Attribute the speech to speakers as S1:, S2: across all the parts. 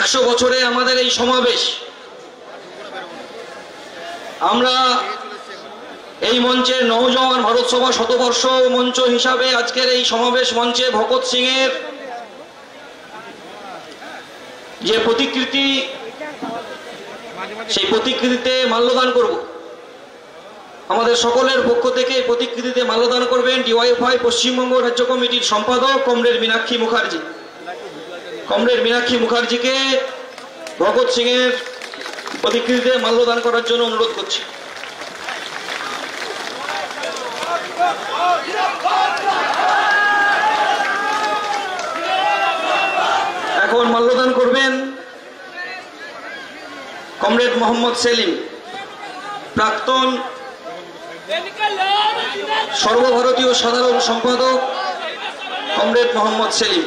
S1: 100 বছরে আমাদের এই সমাবেশ, আমরা এই মঞ্চের নওজওয়ান ভারত সভা শতবর্ষ মঞ্চ হিসাবে আজকের এই সমাবেশ মঞ্চে ভগৎ সিং এর যে প্রতিকৃতি, সেই প্রতিকৃতিতে মাল্যদান করব। আমাদের সকলের পক্ষ থেকে এই প্রতিকৃতিতে মাল্যদান করবেন ডিওয়াইএফআই পশ্চিমবঙ্গ রাজ্য কমিটির সম্পাদক কমরেড মীনাক্ষী মুখার্জি। কমরেড মীনাক্ষী মুখার্জিকে ভগৎ সিং এর প্রতিকৃতিতে মাল্যদান করার জন্য অনুরোধ করছি। এখন মাল্যদান করবেন কমরেড মোহাম্মদ সেলিম, প্রাক্তন সর্বভারতীয় সাধারণ সম্পাদক কমরেড মোহাম্মদ সেলিম।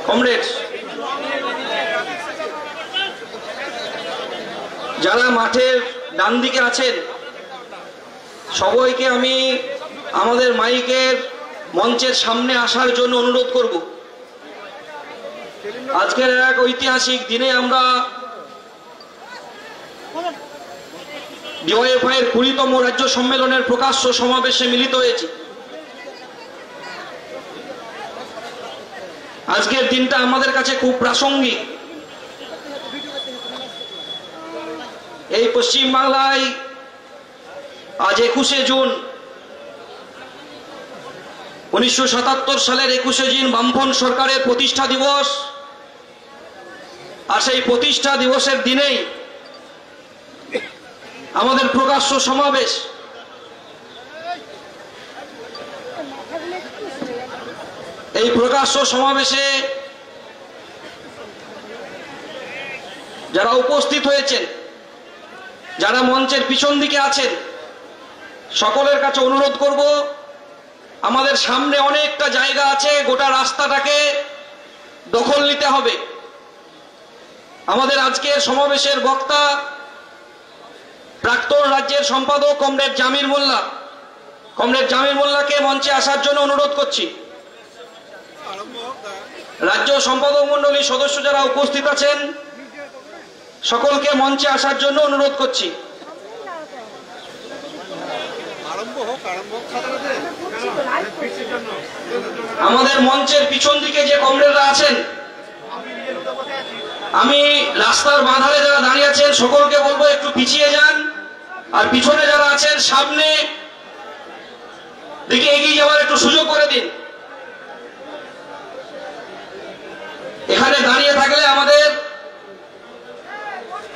S1: কমরেড, যারা মাঠের ডান দিকে আছেন সবাইকে আমি আমাদের মাইকের মঞ্চের সামনে আসার জন্য অনুরোধ করব। আজকের এক ঐতিহাসিক দিনে আমরা ডিওয়াইএফআই এর 20তম রাজ্য সম্মেলনের প্রকাশ্য সমাবেশে মিলিত হয়েছি। আজকের দিনটা আমাদের কাছে খুব প্রাসঙ্গিক। এই পশ্চিম বাংলায় আজ 21শে জুন, 1977 সালের 21শে জুন বামফ্রন্ট সরকারের প্রতিষ্ঠা দিবস। আর সেই প্রতিষ্ঠা দিবসের দিনেই আমাদের প্রকাশ্য সমাবেশ। এই প্রকাশ্য সমাবেশে যারা উপস্থিত হয়েছেন, যারা মঞ্চের পিছন দিকে আছেন, সকলের কাছে অনুরোধ করব, আমাদের সামনে অনেকটা জায়গা আছে, গোটা রাস্তাটাকে দখল নিতে হবে। আমাদের আজকের সমাবেশের বক্তা প্রাক্তন রাজ্যের সম্পাদক কমরেড জামির মোল্লা। কমরেড জামির মোল্লাকে মঞ্চে আসার জন্য অনুরোধ করছি। রাজ্য সম্পাদক মণ্ডলীর সদস্য যারা উপস্থিত আছেন সকলকে মঞ্চে আসার জন্য অনুরোধ করছি। আমাদের মঞ্চের পিছন দিকে যে কমরেডরা আছেন, আমি রাস্তার বাঁধারে যারা দাঁড়িয়ে আছেন সকলকে বলবো একটু পিছিয়ে যান, আর পিছনে যারা আছেন সামনে দিকে এগিয়ে যাওয়ার একটু সুযোগ করে দিন। এখানে দাঁড়িয়ে থাকলে আমাদের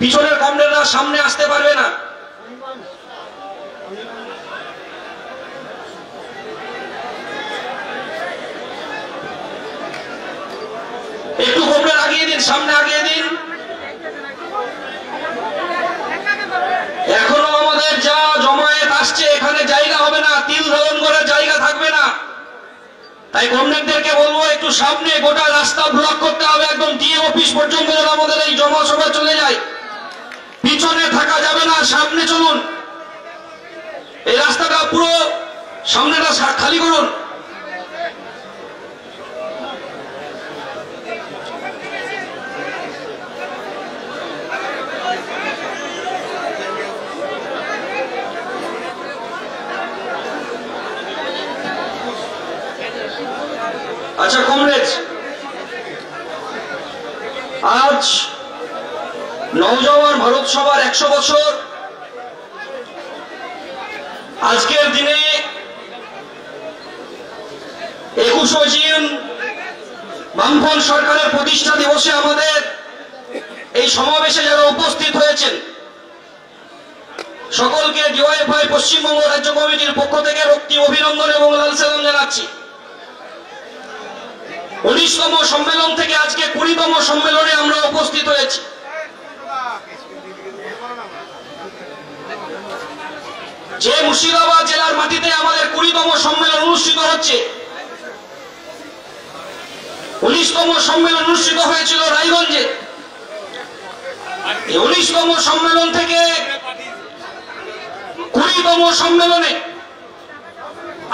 S1: পিছনের কমরেডরা সামনে আসতে পারবে না। একটু কমরেড আগিয়ে দিন, সামনে আগিয়ে দিন। এখনো আমাদের যা জমায়েত আসছে এখানে জায়গা হবে না, তিল ধারণ করার জায়গা থাকবে না। তাই কমরেডদেরকে বলবো একটু সামনে, গোটা রাস্তা ব্লক করতে হবে, একদম ডিএম অফিস পর্যন্ত যেন আমাদের এই জনসভা চলে যায়। পিছনে থাকা যাবে না, সামনে চলুন। এই রাস্তাটা পুরো সামনেটা খালি করুন। আচ্ছা কমরেড, আজ নওজওয়ান ভারত সভার 100 বছর। আজকের দিনে 21শে জুন বামফ্রন্ট সরকারের প্রতিষ্ঠা দিবসে আমাদের এই সমাবেশে যারা উপস্থিত হয়েছেন সকলকে ডিওয়াইএফআই পশ্চিমবঙ্গ রাজ্য কমিটির পক্ষ থেকে রক্তিম অভিনন্দন এবং লাল সালাম জানাচ্ছি। 19তম সম্মেলন থেকে আজকে 20তম সম্মেলনে আমরা উপস্থিত হয়েছি। যে মুর্শিদাবাদ জেলার মাটিতে আমাদের 20তম সম্মেলন অনুষ্ঠিত হচ্ছে, 19তম সম্মেলন অনুষ্ঠিত হয়েছিল রায়গঞ্জে। এই 19তম সম্মেলন থেকে 20তম সম্মেলনে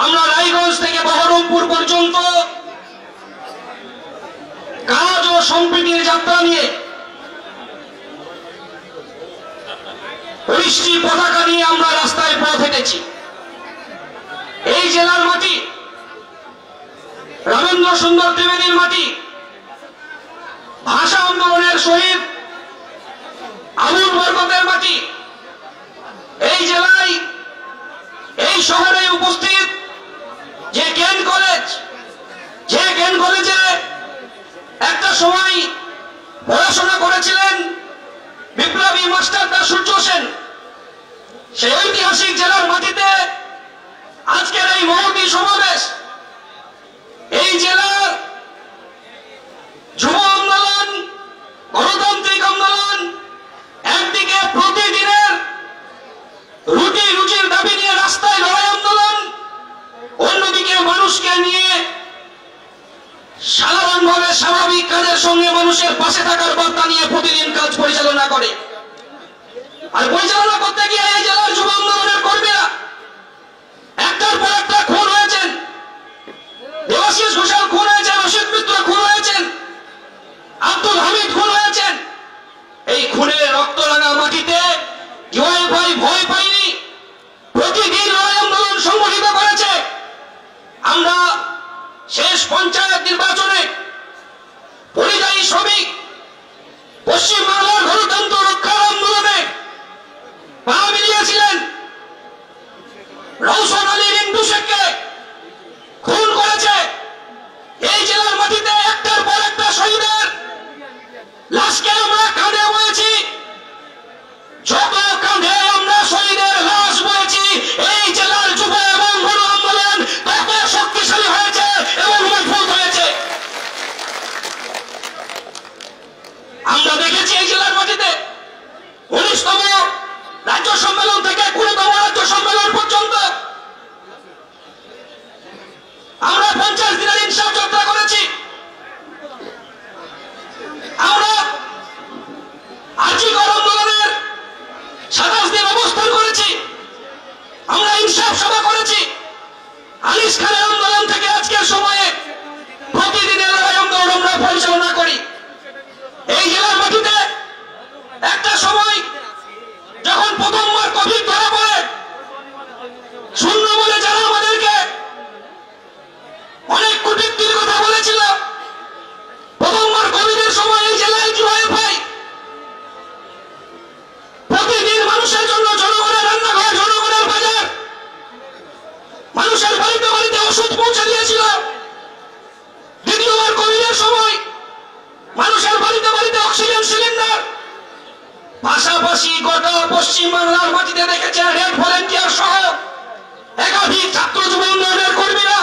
S1: আমরা রায়গঞ্জ থেকে বহরমপুর পর্যন্ত কাজ ও সম্প্রীতির যাত্রা নিয়ে 19টি পতাকা নিয়ে আমরা রাস্তায় পথ হেঁটেছি। এই জেলার মাটি রামেন্দ্র সুন্দর ত্রিবেদীর মাটি, ভাষা আন্দোলনের শহীদ আবুল বরকতের মাটি। এই জেলায়, এই শহরে উপস্থিত যে জ্ঞান কলেজে একটা সময় পড়াশোনা করেছিলেন বিপ্লবী মাস্টার দা সূর্য সেন, সেই ঐতিহাসিক জেলার মাটিতে আজকের এই মহতী সমাবেশ। এই জেলার যুব আন্দোলন, গণতান্ত্রিক আন্দোলন একদিকে প্রতিদিনের রুজির দাবি নিয়ে রাস্তায় লড়াই আন্দোলন, অন্যদিকে মানুষকে নিয়ে সাধারণভাবে স্বাভাবিক কাজের সঙ্গে মানুষের পাশে থাকার বার্তা নিয়ে প্রতিদিন কাজ পরিচালনা করে। আর পরিচালনা করতে গিয়ে এই জেলার যুব আন্দোলনের কর্মীরা একটার পর একটা খুন হয়েছেন। দেবাশিস ঘোষাল খুন হয়েছেন, অসিত মিত্র খুন হয়েছেন, আব্দুল হামিদ খুন হয়েছেন। এই খুনের রক্ত রাঙা মাটিতে ডিওয়াইএফআই ভয় পায়নি, প্রতিদিন লড়াই আন্দোলন সংগঠিত করেছে। আমরা শেষ পঞ্চায়েত নির্বাচনে পরিযায়ী শ্রমিক পশ্চিমবাংলার গণতন্ত্র রক্ষার আন্দোলনে পা মিলিয়েছিলেন। রওশন আলী রিন্টু শেখকে খুন করেছে। এই জেলার মাটিতে একটার পর একটা শহীদের লাশকে আমরা কাঁধে বয়েছি। যত কাঁধে আমরা শহীদের লাশ বয়েছি, এই জেলার যুব এবং গণ আন্দোলন তত শক্তিশালী হয়েছে এবং মজবুত হয়েছে। আমরা দেখেছি এই জেলার মাটিতে 19তম রাজ্য সম্মেলন থেকে 20তম রাজ্য সম্মেলন পর্যন্ত আমরা 50 দিনের ইনসাফ যাত্রা করেছি। আমরা আর্জিকর আন্দোলনের 27 দিন অবস্থান করেছি। আমরা ইনসাফ সভা করেছি। আলিস খানের আন্দোলন থেকে আজকের সময়ে প্রতিদিনের লড়াই আন্দোলন আমরা পরিচালনা করি। এই জেলার মাটিতে একটা সময় যখন প্রথমবার কোভিড ধরা পড়ে, শূন্য বলে যারা আমাদেরকে অনেক কটূক্তির কথা বলেছিল, প্রথমবার কোভিডের সময় এই জেলায় ডিওয়াইএফআই প্রতিদিন মানুষের জন্য জনগণের রান্নাঘর, জনগণের বাজার, মানুষের বাড়িতে বাড়িতে ওষুধ পৌঁছে দিয়েছিল। দ্বিতীয়বার কোভিডের সময় মানুষের বাড়িতে বাড়িতে অক্সিজেন সিলিন্ডার। পাশাপাশি গোটা পশ্চিমবাংলার মাটিতে দেখেছেন রেড ভলেন্টিয়ার সহ একাধিক ছাত্র যুব উন্নয়নের কর্মীরা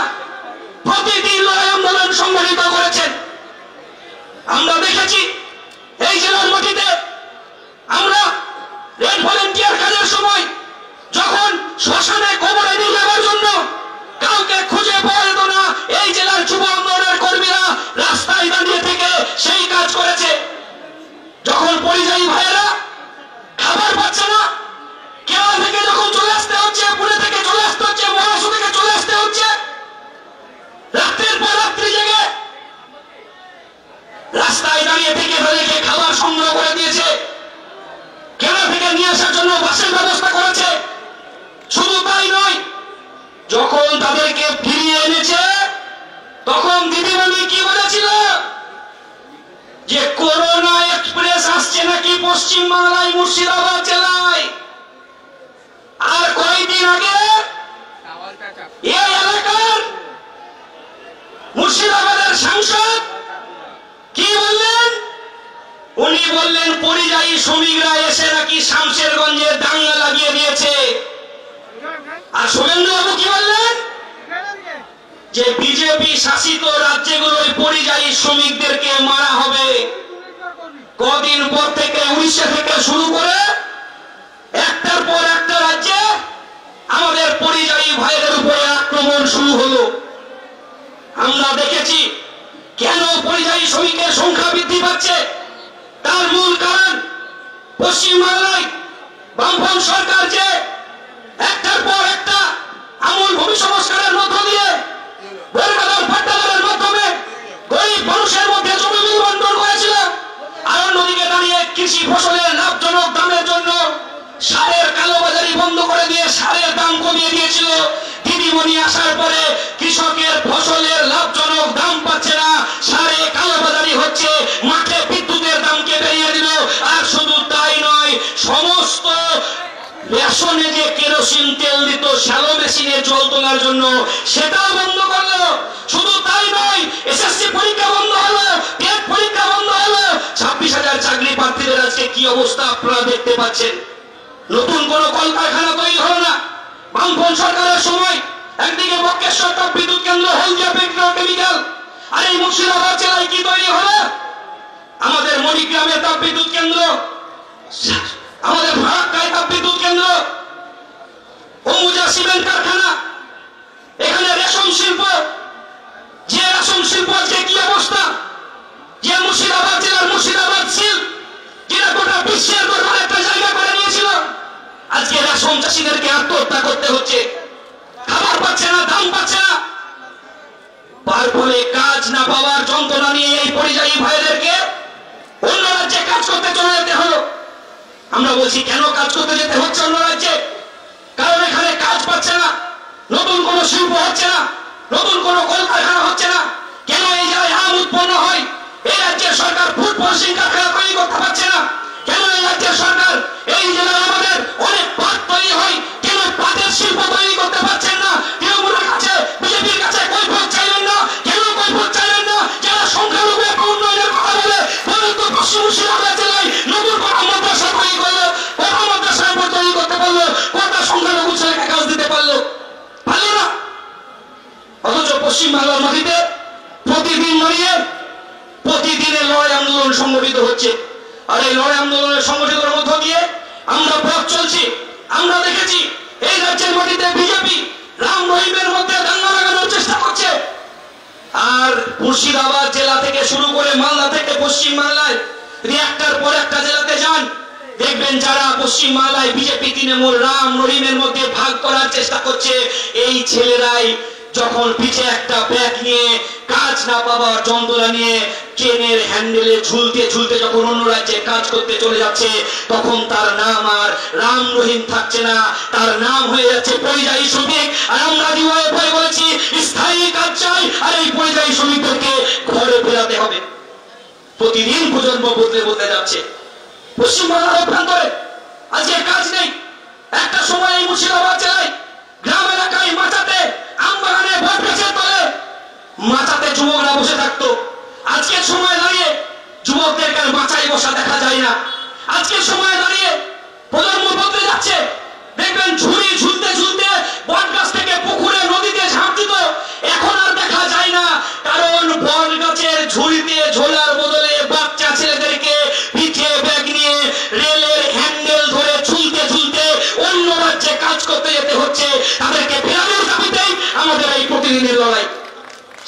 S1: প্রতিদিন লড়াই আন্দোলন সংগঠিত করেছেন। আমরা দেখেছি এই জেলার মাটিতে আমরা রেড ভলেন্টিয়ার কাজের সময় যখন শ্মশানে কবরে নিয়ে যাওয়ার জন্য কাউকে খুঁজে পাওয়া যেত না, এই জেলার যুব আন্দোলনের কর্মীরা রাস্তায় দাঁড়িয়ে থেকে সেই কাজ করেছে। যখন পরিযায়ী ভাইয়েরা খাবার পাচ্ছে না, কেরালা থেকে যখন চলে আসতে হচ্ছে, পুনে থেকে চলে আসতে হচ্ছে, মহারাষ্ট্র থেকে চলে আসতে হচ্ছে, রাত্রের পর রাত্রি জেগে রাস্তায় দাঁড়িয়ে থেকে তাদেরকে খাবার সংগ্রহ করে দিয়েছে। কেরালা থেকে নিয়ে আসার জন্য বাসের ব্যবস্থা করেছে। শুধু তাই নয়, যখন তাদেরকে ফিরিয়ে এনেছে তখন দিদিমণি কি বলেছিল যে করোনা এক্সপ্রেস আসছে নাকি পশ্চিম বাংলায়, মুর্শিদাবাদ জেলায়। আর কয়েকদিন আগে এই এলাকার মুর্শিদাবাদের সাংসদ কি বললেন? উনি বললেন পরিযায়ী শ্রমিকরা এসে নাকি শামশেরগঞ্জে দাঙ্গা লাগিয়ে দিয়েছে। আর শুভেন্দুবাবু কি বললেন? যে বিজেপি শাসিত রাজ্যগুলোয় পরিযায়ী শ্রমিকদেরকে মারা হবে। কদিন পর থেকে উড়িষ্যা থেকে শুরু করে একটার পর একটা রাজ্যে আমাদের পরিযায়ী ভাইদের উপরে আক্রমণ শুরু হলো। আমরা দেখেছি কেন পরিযায়ী শ্রমিকের সংখ্যা বৃদ্ধি পাচ্ছে? তার মূল কারণ পশ্চিমবাংলায় বামপন্থী সরকার যে একটার পর একটা আমূল ভূমি সংস্কারের মধ্য দিয়ে বর্গাদার পাট্টাদারের মাধ্যমে গরিব মানুষের মধ্যে জমি বন্টন করেছিল, আর অন্যদিকে দাঁড়িয়ে কৃষি ফসলের লাভজনক দামের জন্য সারের কালোবাজারি বন্ধ করে দিয়ে সারের দাম কমিয়ে দিয়েছিল। দিদিমণি আসার পরে কৃষকের ফসলের লাভজনক দাম পাচ্ছে না, সারে কালোবাজারি হচ্ছে, মাঠে বিদ্যুতের দামকে বেরিয়ে দিল। আর শুধু তাই নয়, সমস্ত রেশনে যে কেরোসিন তেল দিত শ্যালো মেশিনে জল তোলার জন্য, সেটাও বন্ধ করলো। শুধু তাই নয়, এসএসসি পরীক্ষা বন্ধ হলো, টেট পরীক্ষা বন্ধ হলো। 26,000 চাকরি প্রার্থীদের আজকে কি অবস্থা আপনারা দেখতে পাচ্ছেন। নতুন কোন কলকারখানা তৈরি হলো না। বামপন্থী সরকারের সময় একদিকে বক্রেশ্বর তাপবিদ্যুৎ কেন্দ্র, হলদিয়া পেট্রোকেমিক্যাল, আর এই মুর্শিদাবাদ জেলায় কি তৈরি হলো? আমাদের মণিগ্রামে তাপবিদ্যুৎ কেন্দ্র, আমাদের ফারাক্কায় তাপবিদ্যুৎ কেন্দ্র, অম্বুজা সিমেন্ট কারখানা, এখানে রেশম শিল্প, যে রেশম শিল্প আজকে কি অবস্থা, যে মুর্শিদাবাদ জেলার মুর্শিদাবাদ সিল্ক যেটা গোটা বিশ্বের দরবারে একটা জায়গা করে নিয়েছিল, আজকে রেশম চাষীদেরকে আত্মহত্যা করতে হচ্ছে, খাবার পাচ্ছে না, দাম পাচ্ছে না। তার ফলে কাজ না পাওয়ার যন্ত্রণা নিয়ে এই পরিযায়ী ভাইদেরকে অন্য রাজ্যে কাজ করতে চলে যেতে হলো। আমরা বলছি কেন কাজ করতে যেতে হচ্ছে অন্য রাজ্যে? কারণ এখানে কাজ পাচ্ছে না, নতুন কোন শিল্প হচ্ছে না, নতুন কোন কলকারখানা হচ্ছে না। কেন এই জেলায় আম উৎপন্ন হয়, এই রাজ্যের সরকার ফুড প্রসেসিং কারখানা তৈরি করতে পারছে না? কেন এই রাজ্যের সরকার এই জেলায় আমাদের অনেক পাট তৈরি হয়, কেন পাটের শিল্প তৈরি করতে পারছেন না? তৃণমূলের কাছে, বিজেপির কাছে কৈফিয়ত চাইলেন না, কেন কৈফিয়ত চাইলেন না? যারা সংখ্যালঘু একটা উন্নয়নের কথা বলে, বলেন তো পশ্চিম মুর্শিদাবাদ জেলায় নতুন কোন মাদ্রাসা তৈরি করলো, কত মাদ্রাসা তৈরি করতে পারলো, কত সংখ্যালঘু ছেলেকে কাজ দিতে পারলো? পারলো না। অথচ পশ্চিমবাংলার মাটিতে প্রতিদিন দাঁড়িয়ে প্রতিদিনের লড়াই আন্দোলন সংগঠিত হচ্ছে। আর এই লড়াই আন্দোলনের সংগঠিতের মধ্য দিয়ে আমরা পথ চলছি। আমরা দেখেছি এই রাজ্যের মাটিতে বিজেপি রাম রহিমের মধ্যে দাঙ্গা লাগানোর চেষ্টা করছে। আর মুর্শিদাবাদ জেলা থেকে শুরু করে মালদা থেকে পশ্চিম বাংলায় একটার পর একটা জেলাতে যান, দেখবেন যারা পশ্চিম বাংলায় বিজেপি তৃণমূল রাম রহিমের মধ্যে ভাগ করার চেষ্টা করছে, এই ছেলেরাই যখন পিছে একটা ব্যাগ নিয়ে কাজ না পাওয়ার যন্ত্রণা নিয়ে ট্রেনের হ্যান্ডেলে ঝুলতে ঝুলতে যখন অন্য রাজ্যে কাজ করতে চলে যাচ্ছে, তখন তার নাম আর রাম রহিম থাকছে না, তার নাম হয়ে যাচ্ছে পরিযায়ী শ্রমিক। আর আমরা ডিওয়াইএফআই বলেছি স্থায়ী কাজ চাই, আর এই পরিযায়ী শ্রমিকদেরকে ঘরে ফেরাতে হবে। প্রতিদিন প্রজন্ম বদলে বদলে যাচ্ছে। পশ্চিমবাংলার অভ্যন্তরে আজকে কাজ নেই। একটা সময় এই মুর্শিদাবাদ জেলায় গ্রাম এলাকায় মাচাতে আমবাগানে বট গাছের তলে মাচাতে যুবকরা বসে থাকতো। আজকের সময় দাঁড়িয়ে যুবকদেরকে মাচায় বসা দেখা যায় না। আজকের সময় দাঁড়িয়ে প্রজন্ম বদলে যাচ্ছে। দেখবেন ঝুড়ি ঝুলতে ঝুলতে বট গাছ থেকে পুকুরে নদীতে ঝাঁপ দিত, এখন আর দেখা যায় না। কারণ বট গাছের ঝুড়িতে ঝোলার বদলে বাচ্চা ছেলেদেরকে পিঠে ব্যাগ নিয়ে রেলের হ্যান্ডেল ধরে ঝুলতে ঝুলতে অন্য রাজ্যে কাজ করতে যেতে হচ্ছে। তাদেরকে ফেরানোর দাবিতেই আমাদের এই প্রতিদিনের লড়াই।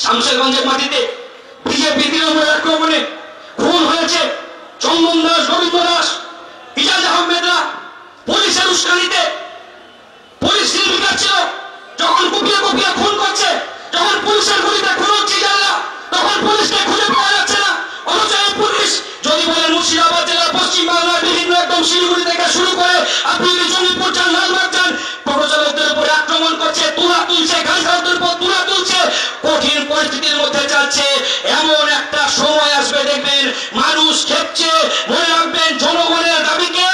S1: শামশেরগঞ্জের মাটিতে বিজেপি তৃণমূলের আক্রমণে খুন হয়েছে চন্দন দাস, গোবিন্দ দাস, ইজাজ আহমেদরা। পুলিশের উস্কানিতে পুলিশ নির্বিকার ছিল। যখন কুপিয়ে কুপিয়ে খুন করছে, যখন পুলিশের গুলিতে খুন হচ্ছে ইজাজরা, তখন পুলিশকে খুঁজে পাওয়া যাচ্ছে না। অথচ এই পুলিশ যদি বলেন মুর্শিদাবাদ জেলার পশ্চিম বাংলার বিভিন্ন একদম শিলিগুড়ি থেকে শুরু করে আপনি জঙ্গিপুর যান, লালবাগ যান, টোটো চালকদের উপরে আক্রমণ করছে, তুলা তুলছে, গাড়ি চালকদের উপর তুলা তুলছে। কঠিন পরিস্থিতির মধ্যে যাচ্ছে। এমন একটা সময় আসবে দেখবেন মানুষ খেপছে। মনে রাখবেন জনগণের দাবিকে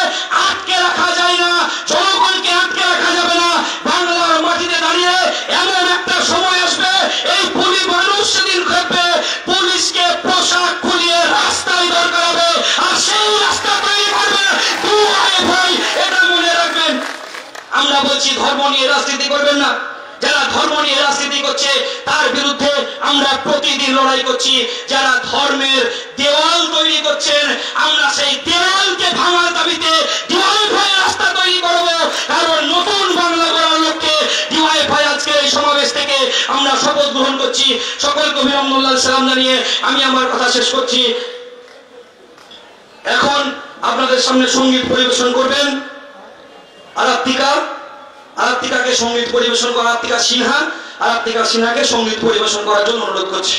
S1: আটকে রাখা যায় না, জনগণকে আটকে রাখা যাবে না। বাংলার মাটিতে দাঁড়িয়ে এমন একটা সময় আসবে, এই পুলিশ মানুষ সেদিন খেপবে, পুলিশকে পোশাক খুলিয়ে রাস্তায় দরকার হবে, আর সেই রাস্তা তৈরি করবে ডিওয়াইএফআই। এটা মনে রাখবেন। আমরা বলছি ধর্ম নিয়ে রাজনীতি করবেন না। যারা ধর্ম নিয়ে রাজনীতি করছে তার বিরুদ্ধে আমরা প্রতিদিন লড়াই করছি। যারা ধর্মের দেওয়াল তৈরি করছেন, আমরা সেই দেওয়ালকে ভাঙার দাবিতে ডিওয়াইএফআই রাস্তা তৈরি করব। কারণ নতুন বাংলা গড়ার লক্ষ্যে ডিওয়াইএফআই আজকে এই সমাবেশ থেকে আমরা শপথ গ্রহণ করছি। সকলকে অভিনন্দন সালাম জানিয়ে আমি আমার কথা শেষ করছি। এখন আপনাদের সামনে সঙ্গীত পরিবেশন করবেন আরাত্তিকাকে সঙ্গীত পরিবেশন করা আরাত্তিকা সিনহাকে সঙ্গীত পরিবেশন করার জন্য অনুরোধ করছি।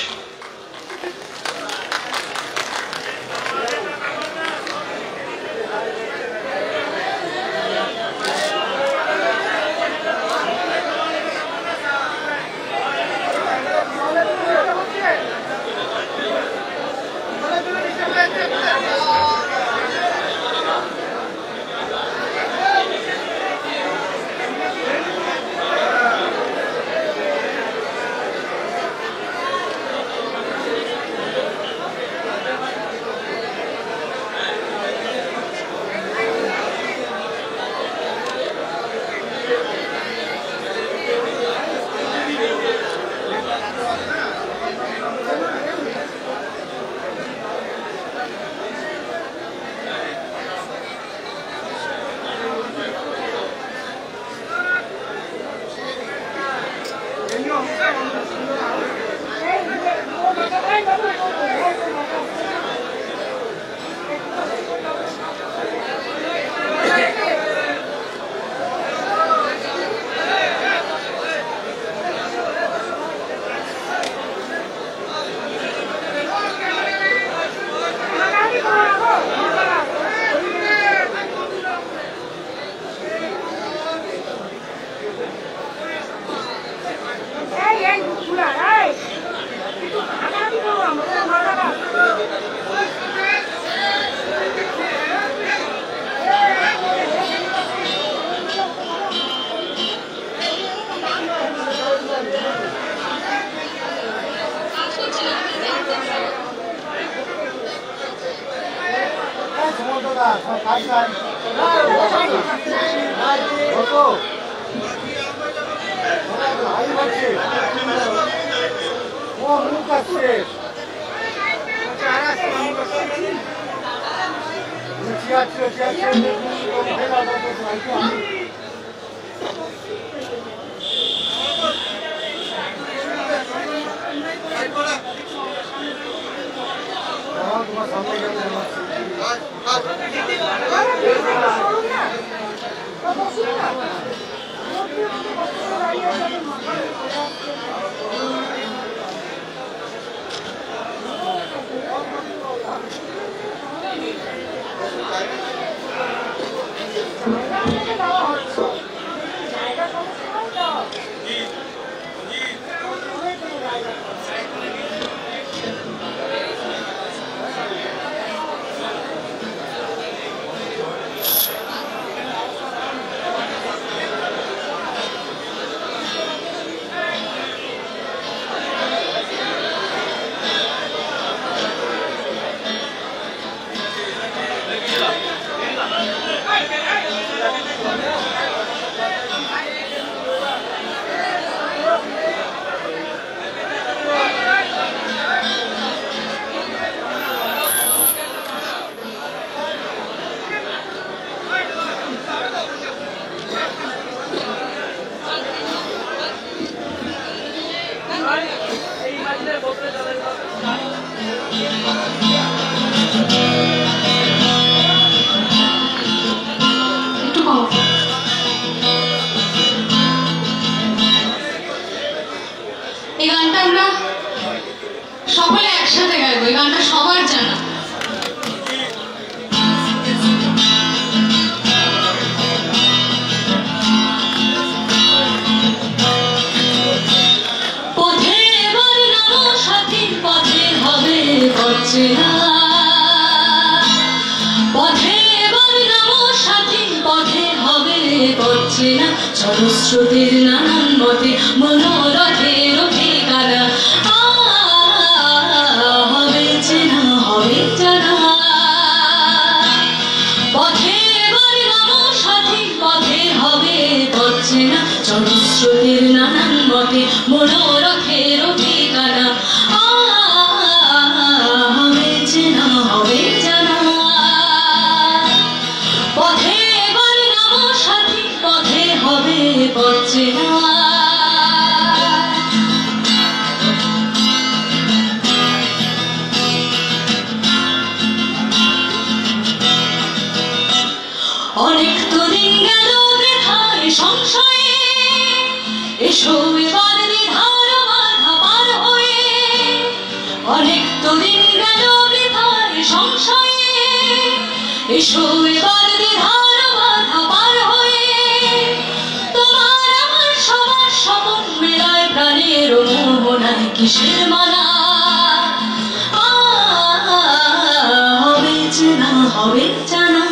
S2: জনশ্রুতির নানান মতে মনোরথের ঠিকানা হবে চেনা হবে জানা পথে এবার নাম সাথী পথে হবে পথ চেনা জনশ্রুতির নানান মতে মনোরথের ঠিকানা হবে চেনা হবে জানা পথে এবার নাম সাথী পথে হবে পথ চেনা সংশয়ে এসো এবার দ্বিধার বাধা পার হয়ে অনেক তো দিন গেল বৃথার সংশয়ে এসো এবার দ্বিধার বাধা পার হয়ে তোমার আমার সবার স্বপন মেলায় প্রাণের মোহনায় কিসের মালা হবে চেনা হবে জানা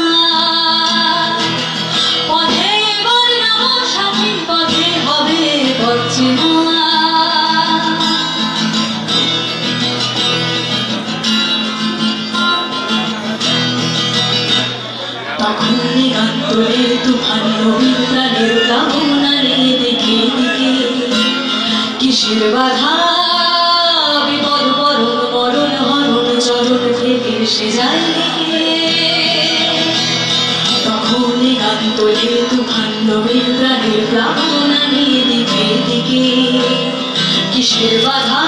S2: পথে এবার নামো সাথী পথে হবে পথ চেনা তখন নিগান্তরে তুফান নবীন প্রাণের প্লাবনারে দিকে দিকে কিসের বাধা বিপদ বরণ মরণ হরণ চরণ থেকে সে যায় তখন নিগান্তরে তুফান নবীন প্রাণের প্লাবনারে দিকে দিকে কিসের বাধা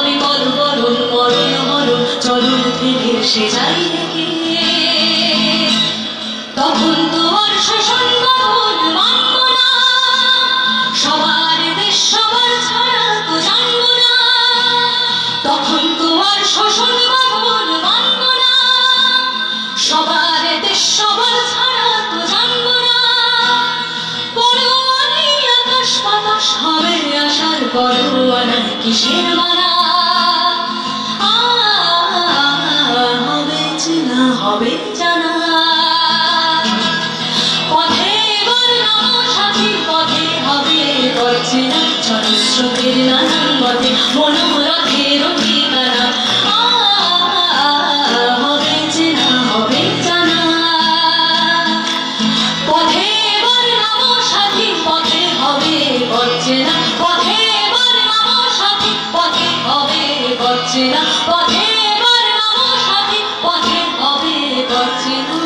S2: বিপদ বরণ মরণ হরণ চরণ থেকে সে যায় তখন তো আর শোষণ বহন মানব না সবার দেশ সবার ছাড়া তো জানব না তখন তো আর শোষণ বহন মানব না সবার দেশ সবার ছাড়া তো জানব না পরোয়ানি আকাশ বাতাস হবে আশার পরোয়ানা কিসের মালা হবে চেনা হবে জানা জনস্রোতের নানান পথে মনোরথের ঠিকানা হবে চেনা হবে জানা পথে এবার নামো সাথী পথে হবে পথ চেনা পথে এবার নামো সাথী পথে হবে পথ চেনা পথে এবার নামো সাথী পথে হবে পথ চেনা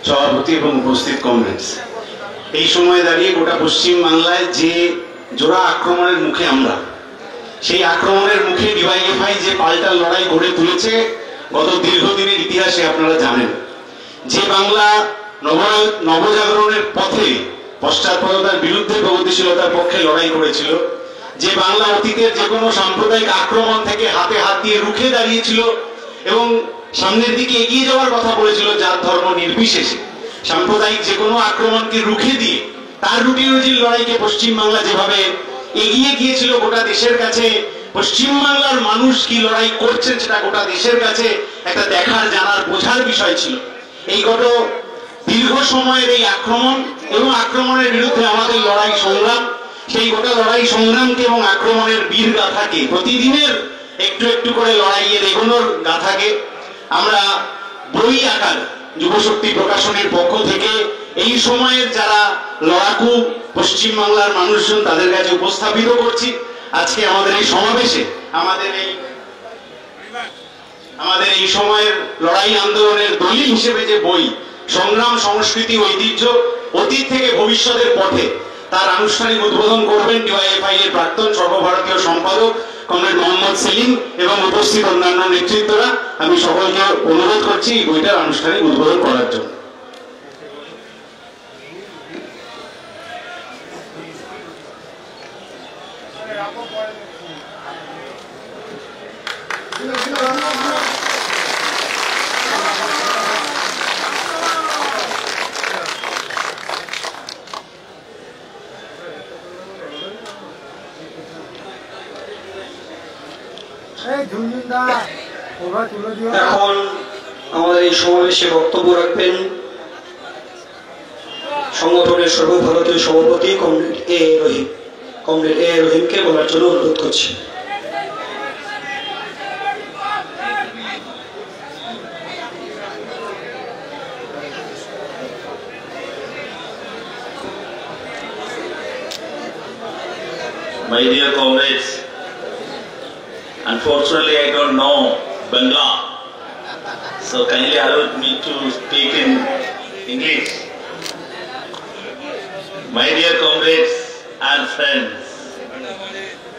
S3: সভাপতি এবং উপস্থিত কমরেডস, এই সময় দাঁড়িয়ে গোটা পশ্চিম বাংলায় যে জোড়া আক্রমণের মুখে আমরা, সেই আক্রমণের মুখে ডিওয়াইএফআই যে পাল্টা লড়াই গড়ে তুলেছে গত দীর্ঘদিনের ইতিহাসে আপনারা জানেন। যে বাংলা নবজাগরণের পথে পশ্চাৎপদতার বিরুদ্ধে প্রগতিশীলতার পক্ষে লড়াই করেছিল, যে বাংলা অতীতের যে কোনো সাম্প্রদায়িক আক্রমণ থেকে হাতে হাত দিয়ে রুখে দাঁড়িয়েছিল এবং সামনের দিকে এগিয়ে যাওয়ার কথা বলেছিল জাত ধর্ম নির্বিশেষে, সাম্প্রদায়িক যে কোনো আক্রমণকে রুখে দিয়ে তার রুটি রুজির লড়াইকে পশ্চিম বাংলা যেভাবে এগিয়ে গিয়েছিল গোটা দেশের কাছে, পশ্চিম বাংলার মানুষ কি লড়াই করছেন সেটা গোটা দেশের কাছে একটা দেখার জানার বোঝার বিষয় ছিল। এই গত দীর্ঘ সময়ের এই আক্রমণ এবং আক্রমণের বিরুদ্ধে আমাদের লড়াই সংগ্রাম, সেই গোটা লড়াই সংগ্রামকে এবং আক্রমণের বীর গাথাকে, প্রতিদিনের একটু একটু করে লড়াইয়ের এগোনোর গাথাকে আমরা বই আকার যুবশক্তি প্রকাশনের পক্ষ থেকে এই সময়ের যারা লড়াকু পশ্চিম বাংলার মানুষজন তাদের কাছে উপস্থাপিত করছি। আজকে আমাদের এই সমাবেশে আমাদের এই সময়ের লড়াই আন্দোলনের দলিল হিসেবে যে বই সংগ্রাম সংস্কৃতি ঐতিহ্য অতীত থেকে ভবিষ্যতের পথে, তার আনুষ্ঠানিক উদ্বোধন করবেন ডিওয়াইএফআই এর প্রাক্তন সর্বভারতীয় সম্পাদক কমরেড মোহাম্মদ সেলিম এবং উপস্থিত অন্যান্য নেতৃত্বরা। আমি সকলকে অনুরোধ করছি এই বইটার আনুষ্ঠানিক উদ্বোধন করার জন্য।
S4: এখন আমাদের এই সমাবেশে বক্তব্য রাখবেন সংগঠনের সর্বভারতীয় সভাপতি কমরেড এ রহিম। কমরেড এ রহিমকে বলার জন্য অনুরোধ করছি।
S5: My dear comrades, unfortunately I don't know Bangla, so kindly allow me to speak in English. My dear comrades and friends,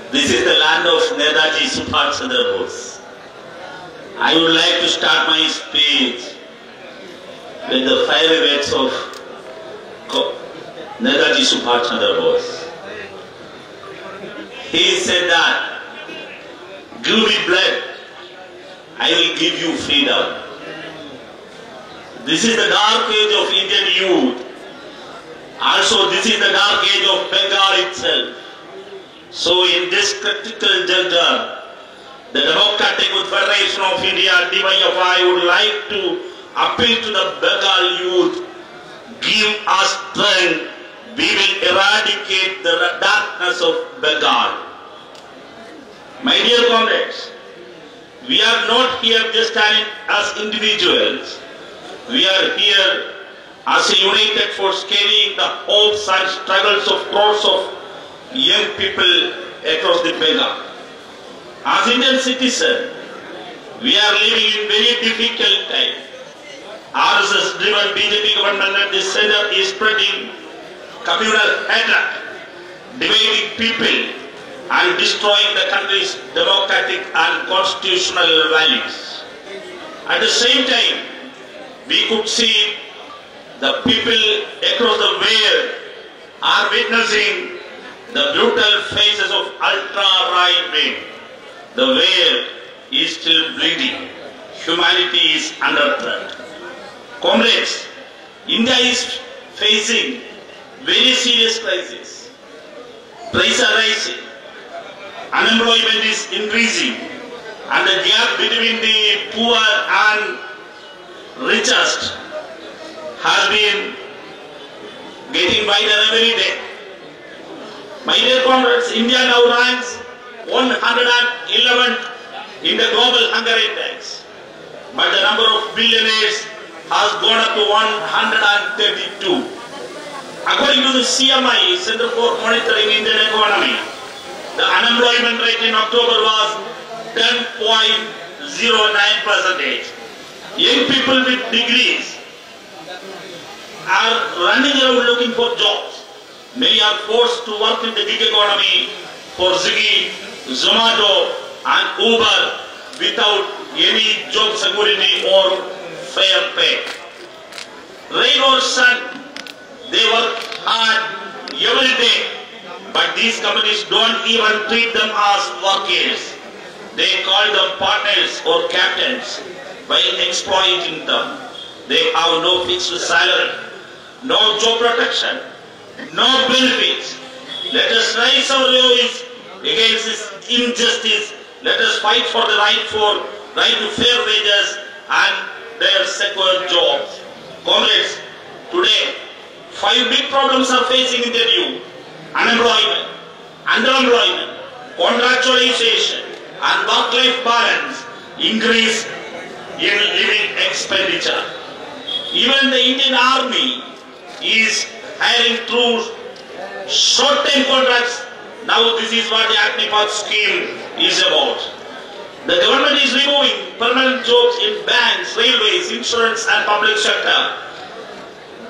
S5: this is the land of Netaji Subhash Chandra Bose. I would like to start my speech with the fiery words of Netaji Subhash Chandra Bose. He said that, give me blood, I will give you freedom. This is the dark age of Indian youth. Also, this is the dark age of Bengal itself. So, in this critical juncture, the Democratic Federation of India, DYFI, would like to appeal to the Bengal youth, give us strength, we will eradicate the darkness of Bengal. My dear comrades, we are not here just as individuals. We are here as a united force carrying the hopes and struggles of crores of young people across the Bengal. As Indian citizens, we are living in very difficult time. RSS-driven BJP government at the center is spreading communal hatred, dividing people and destroying the country's democratic and constitutional values. At the same time, we could see the people across the world are witnessing the brutal faces of ultra-right wing. The world is still bleeding. Humanity is under threat. Comrades, India is facing very serious crisis. Prices are rising, unemployment is increasing, and the gap between the poor and richest has been getting wider every day. My dear comrades, India now ranks 111th in the global hunger index, but the number of billionaires has gone up to 132. According to the CMI, Center for Monitoring Indian Economy, the unemployment rate in October was 10.09%. Young people with degrees are running around looking for jobs. Many are forced to work in the gig economy for Swiggy, Zomato and Uber without any job security or fair pay. Rain or sun, they work hard every day, but these companies don't even treat them as workers. They call them partners or captains while exploiting them. They have no fixed salary, no job protection, no benefits. Let us raise our voice against this injustice. Let us fight for the right to fair wages and their secure jobs. Comrades, today 5 big problems are facing Indian youth: unemployment, underemployment, contractualization, and work-life balance, increase in living expenditure. Even the Indian Army is hiring through short-term contracts. Now this is what the Agnipath scheme is about. The government is removing permanent jobs in banks, railways, insurance and public sector.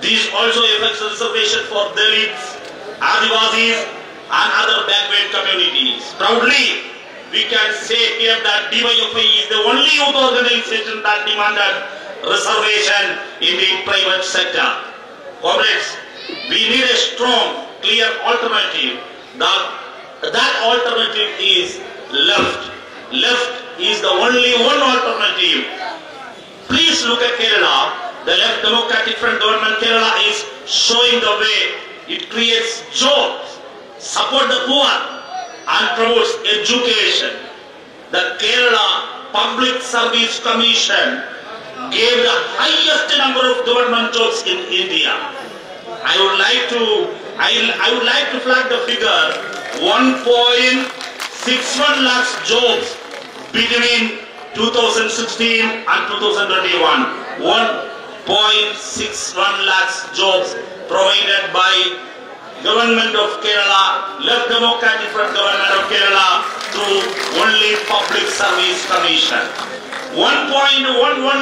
S5: This also affects reservation for Dalits, Adivasis and other backward communities. Proudly, we can say here that DYFI is the only youth organization that demanded reservation in the private sector. Comrades, we need a strong, clear alternative. That alternative is left. Left is the only one alternative. Please look at Kerala. The Left Democratic Front government Kerala is showing the way. It creates jobs, support the poor and promotes education. The Kerala Public Service Commission gave the highest number of government jobs in India. I would like to flag the figure 1.61 lakhs jobs between 2016 and 2021. 1.61 lakhs jobs provided by government of Kerala, left Democratic Front government of Kerala through only Public Service Commission. 1.11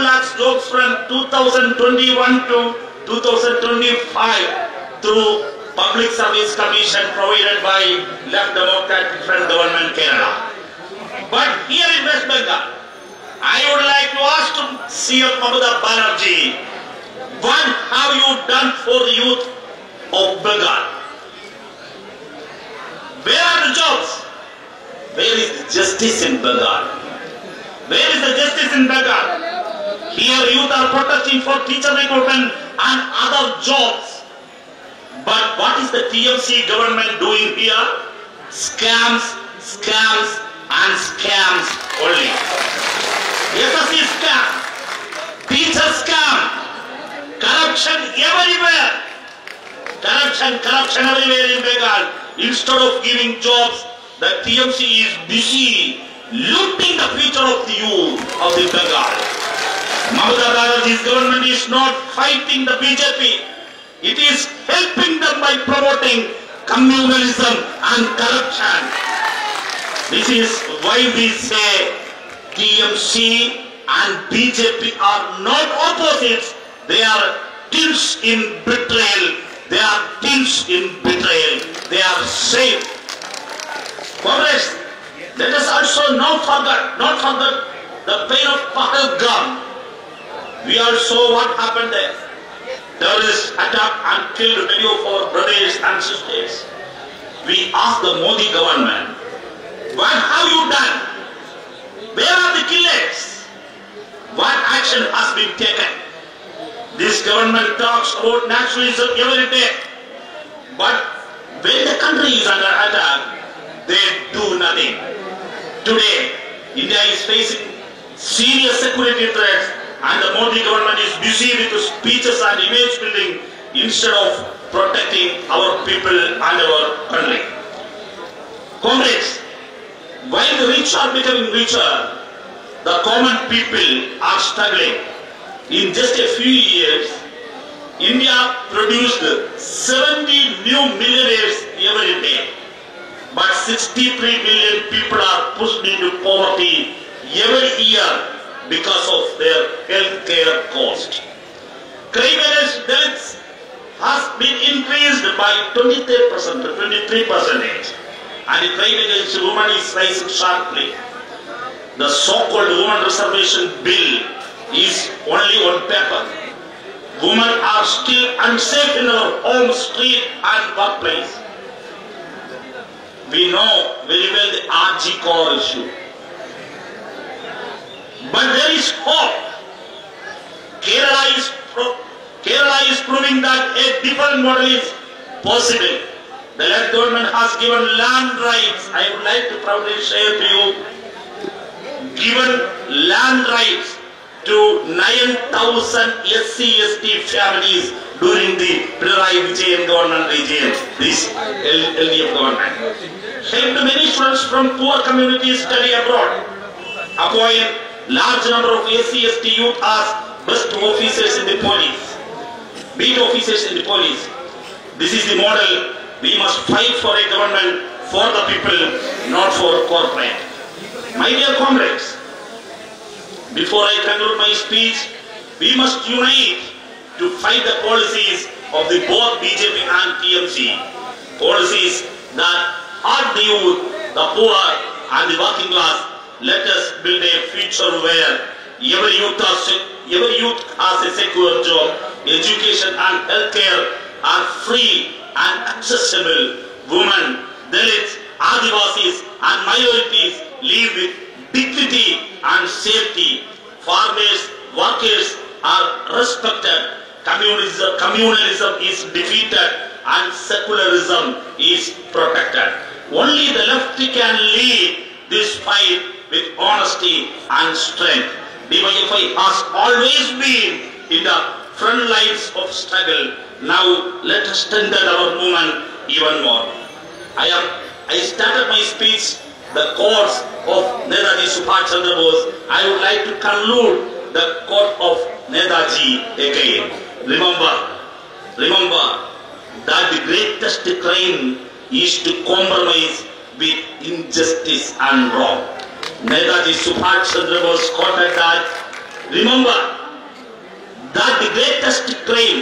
S5: lakhs jobs from 2021 to 2025 through Public Service Commission provided by left Democratic Front government Kerala. But here in West Bengal, I would like to ask CM Mamata Banerjee, what have you done for the youth of Bengal? Where are the jobs? Where is the justice in Bengal? Where is the justice in Bengal? Here youth are protesting for teacher recruitment and other jobs. But what is the TMC government doing here? Scams, scams and scams only. SSC scam, teacher scam, corruption everywhere. Corruption everywhere in Bengal. Instead of giving jobs, the TMC is busy looting the future of the youth of the Bengal. Mamata Banerjee's government is not fighting the BJP. It is helping them by promoting communalism and corruption. This is why we say TMC and BJP are not opposites. They are twins in betrayal. They are twins in betrayal. They are same. Comrades, let us also not forget the pain of Pahalgam. We all saw what happened there. Terrorists attacked and killed many of our brothers and sisters. We ask the Modi government, what have you done? Where are the killers? What action has been taken? This government talks about nationalism every day. But when the country is under attack, they do nothing. Today, India is facing serious security threats and the Modi government is busy with speeches and image building instead of protecting our people and our country. Comrades, while the rich are becoming richer, the common people are struggling. In just a few years, India produced 70 new millionaires every day. But 63 million people are pushed into poverty every year because of their health care cost. Crime against deaths has been increased by 23% to 23%. And the crime against women is rising sharply. The so-called women reservation bill is only on paper. Women are still unsafe in our home, street and workplace. We know very well the RG core issue. But there is hope. Kerala is proving that a different model is possible. The left government has given land rights. I would like to proudly share to you, given land rights to 9,000 SC/ST families during the Pinarayi Vijayan government regime, this LDF government. Helped many students from poor communities study abroad. Appoint large number of SC/ST youth as best officers in the police, beat officers in the police. This is the model. We must fight for a government for the people, not for corporate. My dear comrades, before I conclude my speech, we must unite to fight the policies of the both BJP and TMC. Policies that hurt the youth, the poor and the working class. Let us build a future where every youth has a secure job, education and healthcare are free and accessible. Women, Dalits, Adivasis and minorities live with dignity and safety. Farmers, workers are respected. Communalism is defeated and secularism is protected. Only the left can lead this fight with honesty and strength. DYFI has always been in the front lines of struggle. Now let us strengthen our movement even more. I started my speech the quotes of Netaji Subhash Chandra Bose. I would like to conclude the quote of Netaji again. Remember, that the greatest crime is to compromise with injustice and wrong. Netaji Subhash Chandra Bose quoted that, remember that the greatest crime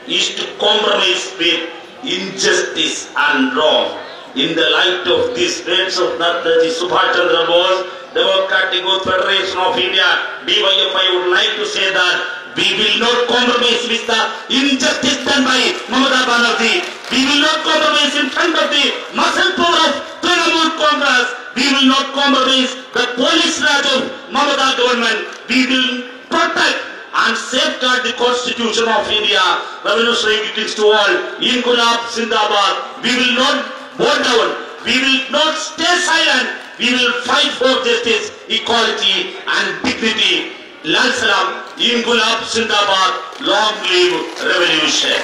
S5: is to compromise with injustice and wrong. In the light of these words of Netaji Subhash Chandra Bose, Democratic Youth Federation of India, DYFI would like to say that we will not compromise with the injustice done by Mamata Banerjee. We will not compromise in front of the muscle power of Trinamool Congress. We will not compromise the police raj of Mamata government. We will protect and safeguard the Constitution of India. Revolutionary greetings to all. Inqilab Zindabad. We will not bow down. We will not stay silent. We will fight for justice, equality and dignity. Lal Salam, Inqilab Zindabad, long live revolution.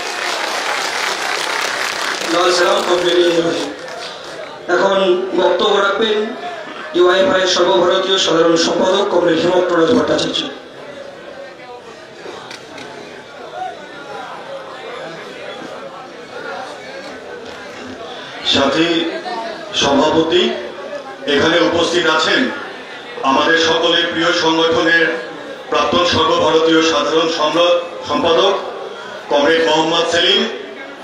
S4: লাল সালাম comrade এ রহিম। এখন বক্তব্য রাখবেন DYFI সর্বভারতীয় সাধারণ সম্পাদক comrade হেমপ্রনাথ Bhattacharya.
S6: সাথী সভাপতি, এখানে উপস্থিত আছেন আমাদের সকলের প্রিয় সংগঠনের প্রাক্তন সর্বভারতীয় সাধারণ সম্পাদক কমরেড মোহাম্মদ সেলিম,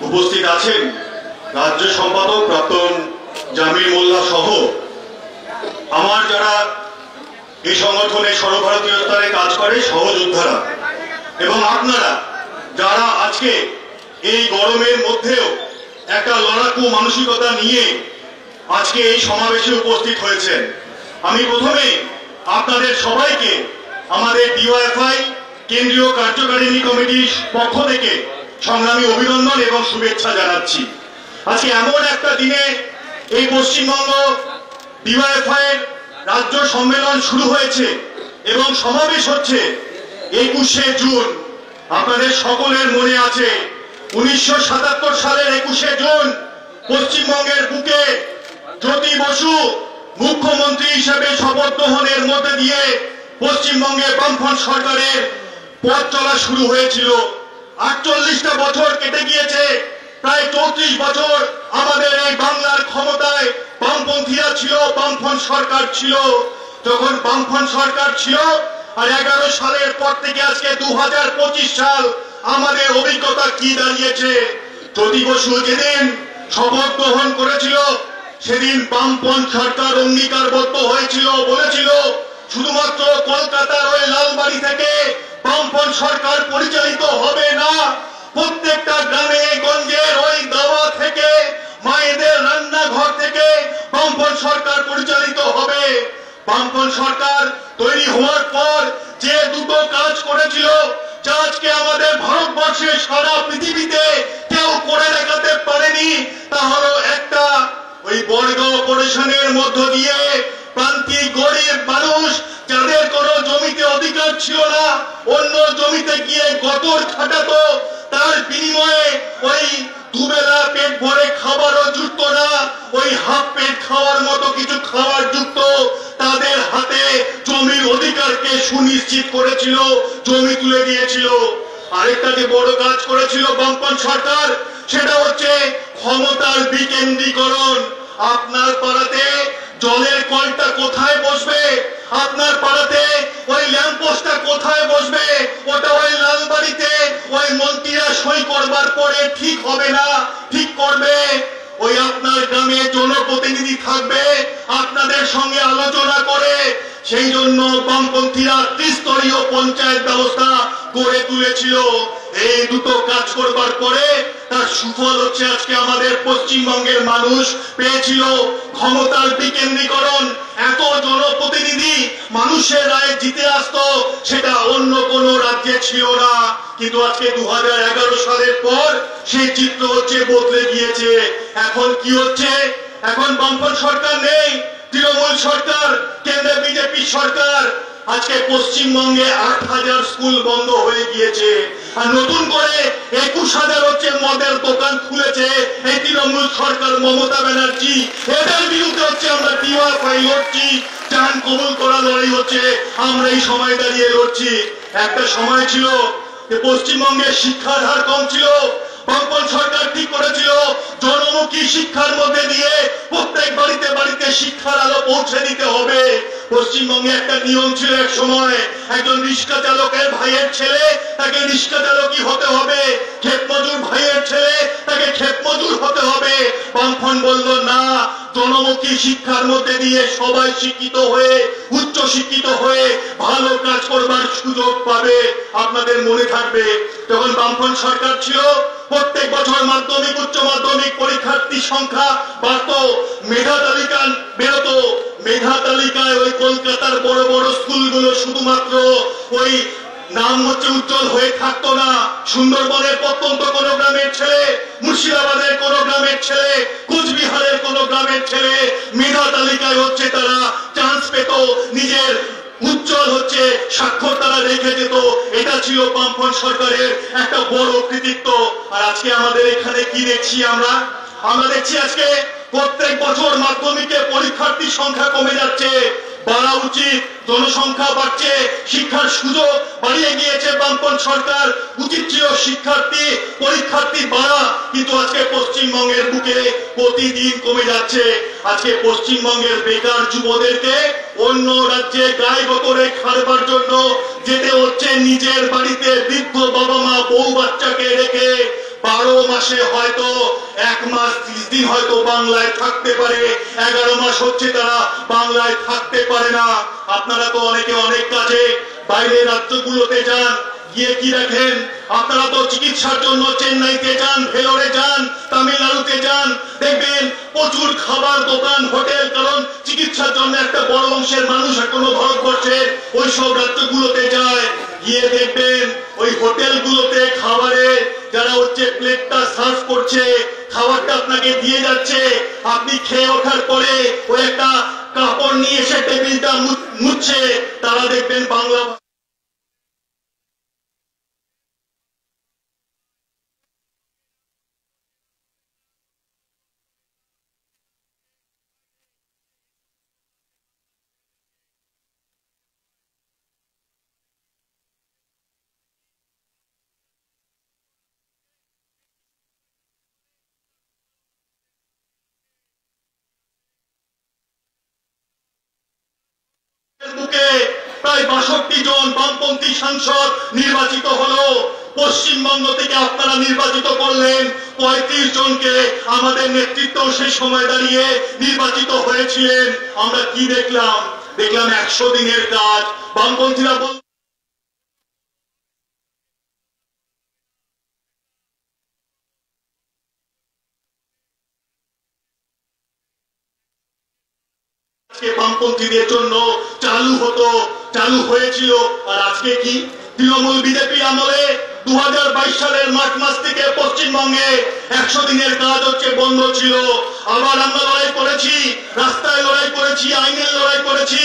S6: উপস্থিত আছেন রাজ্য সম্পাদক প্রাক্তন জামিল মোল্লা সহ আমার যারা এই সংগঠনে সর্বভারতীয় স্তরে কাজ করে সহযোদ্ধারা, এবং আপনারা যারা আজকে এই গরমের মধ্যেও একটা লড়াকু মানসিকতা নিয়ে আজকে এই সমাবেশে উপস্থিত হয়েছেন। আমি প্রথমে আপনাদের সবাইকে আমাদের ডিওয়াইএফআই কেন্দ্রীয় কার্যকারিণী কমিটির পক্ষ থেকে সংগ্রামী অভিনন্দন এবং শুভেচ্ছা জানাচ্ছি। আজকে এমন একটা দিনে এই পশ্চিমবঙ্গ ডিওয়াইএফআই এর রাজ্য সম্মেলন শুরু হয়েছে এবং সমাবেশ হচ্ছে 21শে জুন। আপনাদের সকলের মনে আছে 1977 সালের 21শে জুন পশ্চিমবঙ্গের বুকে জ্যোতি বসু মুখ্যমন্ত্রী হিসেবে শপথ গ্রহণের মধ্যে দিয়ে পশ্চিমবঙ্গে বামফ্রন্ট সরকারের পথ চলা শুরু হয়েছিল। 48টা বছর কেটে গিয়েছে, প্রায় 34 বছর আমাদের এই বাংলার ক্ষমতায় বামপন্থীরা ছিল, বামফ্রন্ট সরকার ছিল। যখন বামফ্রন্ট সরকার ছিল আর 11 সালের পর থেকে আজকে 2025 সাল, আমাদের অভিজ্ঞতা কি দাঁড়িয়েছে? জ্যোতি বসু যেদিন শপথ গ্রহণ করেছিল সেদিন বামপন্থ সরকার অঙ্গীকারবদ্ধ হয়েছিল, বলেছিল শুধুমাত্র কলকাতার ওই লালবাড়ি থেকে বামপন্থ সরকার পরিচালিত হবে না, প্রত্যেকটা গ্রামে গঞ্জের ওই দাওয়া থেকে, মায়েদের রান্নাঘর থেকে বামপন্থ সরকার পরিচালিত হবে। বামপন্থ সরকার তৈরি হওয়ার পর যে দুটো কাজ করেছিল, যা আজকে আমাদের ভারতবর্ষে সারা পৃথিবীতে কেউ করে দেখাতে পারেনি, তা হলো একটা, ওই বড়গাঁও অপারেশনের মধ্য দিয়ে প্রান্তিক গরিব মানুষ যাদের কোনো জমিতে অধিকার ছিল না, অন্য জমিতে গিয়ে গতর খাটাতো, তার বিনিময়ে ওই দুবেলা পেট ভরে খাবারও জুটতো না, ওই হাফ পেট খাওয়ার মতো কিছু খাবার জুটতো, তাদের হাতে জমির অধিকারকে সুনিশ্চিত করেছিল, জমি তুলে দিয়েছিল। আরেকটা যে বড় কাজ করেছিল বামপন্থ সরকার, সেটা হচ্ছে ক্ষমতার বিকেন্দ্রীকরণ। আপনার পাড়াতে জলের কলটা কোথায় বসবে, আপনার পাড়াতে ওই ল্যাম্পপোস্টটা কোথায় বসবে, ওটা ওই লালবাড়িতে ওই মন্ত্রীরা সই করবার পরে ঠিক হবে না, ঠিক করবে ওই আপনার গ্রামে জনপ্রতিনিধি থাকবে, আপনাদের সঙ্গে আলোচনা করে। সেই জন্য বামপন্থীরা ত্রিস্তরীয় পঞ্চায়েত ব্যবস্থা গড়ে তুলেছিল। এই দুটো কাজ করবার পরে তার সুফল হচ্ছে আজকে আমাদের পশ্চিমবঙ্গের মানুষ পেয়েছিল ক্ষমতার বিকেন্দ্রীকরণ। এত জনপ্রতিনিধি মানুষের রায়ে জিতে আসতো, সেটা অন্য কোন রাজ্যে ছিল না। কিন্তু আজকে 2011 সালের পর সেই চিত্র হচ্ছে বদলে গিয়েছে। এখন কি হচ্ছে? এখন বামফ্রন্ট সরকার নেই, তৃণমূল সরকার, কেন্দ্রে বিজেপি সরকার। আজকে পশ্চিমবঙ্গে 8,000 স্কুল বন্ধ হয়ে গিয়েছে, আর নতুন করে 21,000 হচ্ছে মদের দোকান খুলেছে এই তৃণমূল সরকার, মমতা ব্যানার্জি। এদের বিরুদ্ধে হচ্ছে আমরা ডিওয়াইএফআই লড়ছি, জান কবুল করা লড়াই হচ্ছে, আমরা এই সময় দাঁড়িয়ে লড়ছি। একটা সময় ছিল যে পশ্চিমবঙ্গে শিক্ষার হার কম ছিল, বামপন সরকার ঠিক করেছিল জনমুখী শিক্ষার মধ্যে দিয়ে প্রত্যেক বাড়িতে বাড়িতে শিক্ষার আলো পৌঁছে দিতে হবে। পশ্চিমবঙ্গে একটা নিয়ম ছিল এক সময়, একজন রিক্সা চালকের ভাইয়ের ছেলে তাকে রিক্সা চালকই হতে হবে, ক্ষেত মজুর ভাইয়ের ছেলে তাকে ক্ষেত মজুর হতে হবে। বামফ্রন্ট বলল না, জনমুখী শিক্ষার মধ্যে দিয়ে সবাই শিক্ষিত হয়ে উচ্চ শিক্ষিত হয়ে ভালো কাজ করবার সুযোগ পাবে। আপনাদের মনে থাকবে যখন বামফ্রন্ট সরকার ছিল প্রত্যেক বছর মাধ্যমিক উচ্চ মাধ্যমিক পরীক্ষার্থী সংখ্যা বাড়ত, মেধা তালিকা বেরোতো। মেধা তালিকায় ওই কলকাতার বড় বড় স্কুলগুলো শুধুমাত্র ওই নাম হচ্ছে উজ্জ্বল হয়ে থাকতো না। সুন্দরবনের প্রত্যন্ত কোন গ্রামের ছেলে, মুর্শিদাবাদের কোন গ্রামের ছেলে, কোচবিহারের কোন গ্রামের ছেলে মেধা তালিকায় হচ্ছে তারা চান্স পেত, নিজের উজ্জ্বল হচ্ছে স্বাক্ষর তারা রেখে যেত। এটা ছিল বামফ্রন্ট সরকারের একটা বড় কৃতিত্ব। আর আজকে আমাদের এখানে কি দেখছি আমরা দেখছি আজকে প্রত্যেক বছর মাধ্যমিকে পরীক্ষার্থীর সংখ্যা কমে যাচ্ছে। বাড়া উচিত, জনসংখ্যা বাড়ছে, শিক্ষার সুযোগ বাড়িয়ে গিয়েছে বামফ্রন্ট সরকার, উচিত ছিল পরীক্ষার্থী বাড়া, কিন্তু আজকে পশ্চিমবঙ্গের বুকে প্রতিদিন কমে যাচ্ছে। আজকে পশ্চিমবঙ্গের বেকার যুবদেরকে অন্য রাজ্যে গায়ে গতরে খাড়বার জন্য যেতে হচ্ছে নিজের বাড়িতে বৃদ্ধ বাবা মা বউ বাচ্চাকে রেখে। 12 মাসে হয়তো 1 মাস 30 দিন হয়তো বাংলায় থাকতে পারে, 11 মাস হচ্ছে তারা বাংলায় থাকতে পারে না। আপনারা তো অনেকে অনেক কাজে বাইরের রাজ্যগুলোতে যান, গিয়ে কি দেখেন? আপনারা তো চিকিৎসার জন্য চেন্নাইতে যান, ভেলোরে যান, তামিলনাড়ুতে যান, দেখবেন প্রচুর খাবার দোকান হোটেল, কারণ চিকিৎসার জন্য একটা বড় অংশের মানুষ এখনো ভারতবর্ষের ওই সব রাজ্যগুলোতে যায়। গিয়ে দেখবেন ওই হোটেলগুলোতে খাবারে যারা হচ্ছে প্লেটটা সার্ভ করছে, খাবারটা আপনাকে দিয়ে যাচ্ছে, আপনি খেয়ে ওঠার পরে ওই একটা কাপড় নিয়ে এসে টেবিলটা মুছছে, তারা দেখবেন বাংলা বুকে প্রায় 62 জন বামপন্থী সাংসদ নির্বাচিত হলো। পশ্চিমবঙ্গ থেকে আপনারা নির্বাচিত করলেন 35 জনকে, আমাদের নেতৃত্ব সেই সময় দাঁড়িয়ে নির্বাচিত হয়েছিলেন। আমরা কি দেখলাম? 100 দিনের কাজ। বামপন্থীরা বামপন্থীদের জন্য চালু হয়েছিল। আর আজকে কি? তৃণমূল বিজেপি আমলে 2022 সালের মার্চ মাস থেকে পশ্চিমবঙ্গে 100 দিনের কাজ হচ্ছে বন্ধ ছিল। আবার আমরা লড়াই করেছি, রাস্তায় লড়াই করেছি, আইনের লড়াই করেছি।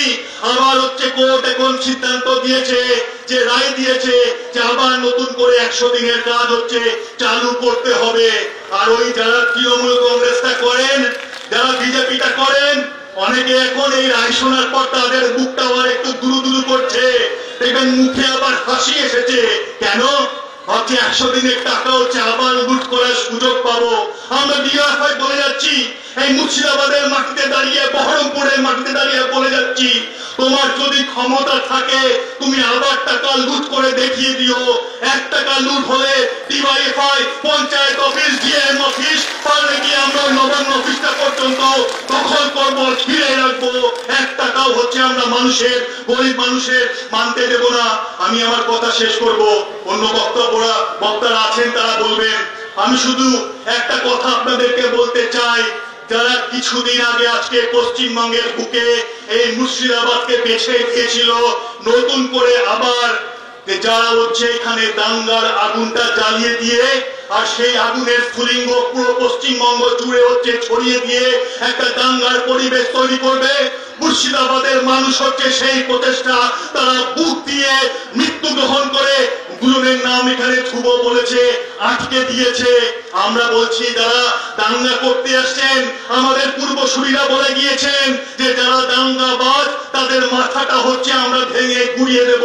S6: আবার হচ্ছে কোর্ট এখন সিদ্ধান্ত দিয়েছে, যে রায় দিয়েছে যে আবার নতুন করে 100 দিনের কাজ হচ্ছে চালু করতে হবে। আর ওই যারা তৃণমূল কংগ্রেসটা করেন, যারা বিজেপিটা করেন, অনেকে এখন এই রায় শোনার পর তাদের বুকটা আবার একটু দুরু করছে, দেখবেন মুখে আবার হাসি এসেছে। কেন? ভাবছি 100 দিনের টাকা হচ্ছে আবার লুট করার সুযোগ পাবো। আমরা ডিআরএফআই বলে যাচ্ছি, এই মুর্শিদাবাদের মাটিতে দাঁড়িয়ে, বহরমপুরের মাটিতে দাঁড়িয়ে বলে যাচ্ছি, তোমার যদি ক্ষমতা থাকে তুমি আবার টাকা লুট করে দেখিয়ে দিও। 1 টাকা লুট হলে DYFI, panchayat office, DM office, পারলে কি আমরা নবান্ন অফিসটা পর্যন্ত দখল করবো, ঘিরে রাখবো। 1 টাকাও হচ্ছে আমরা মানুষের, গরিব মানুষের মানতে দেব না। আমি আমার কথা শেষ করব, অন্য বক্তারা আছেন তারা বলবেন। আমি শুধু একটা কথা আপনাদেরকে বলতে চাই, যারা কিছুদিন আগে আজকে পশ্চিমবঙ্গের বুকে এই মুর্শিদাবাদকে বেছে দিয়েছিল নতুন করে আবার, যারা হচ্ছে এখানে দাঙ্গার আগুনটা জ্বালিয়ে দিয়ে আর সেই আগুনের স্ফুলিঙ্গ পুরো পশ্চিমবঙ্গ জুড়ে হচ্ছে ছড়িয়ে দিয়ে একটা দাঙ্গার পরিবেশ তৈরি করবে, মুর্শিদাবাদের মানুষ হচ্ছে সেই প্রচেষ্টা তারা বুক দিয়ে মৃত্যু গ্রহণ করে, দুজনের নাম এখানে ধ্রুব বলেছে, আটকে দিয়েছে। আমরা বলছি যারা দাঙ্গা করতে আসছেন, আমাদের পূর্বসূরীরা বলে গিয়েছেন যে যারা দাঙ্গাবাজ তাদের মাথাটা হচ্ছে আমরা ভেঙে গুড়িয়ে দেব।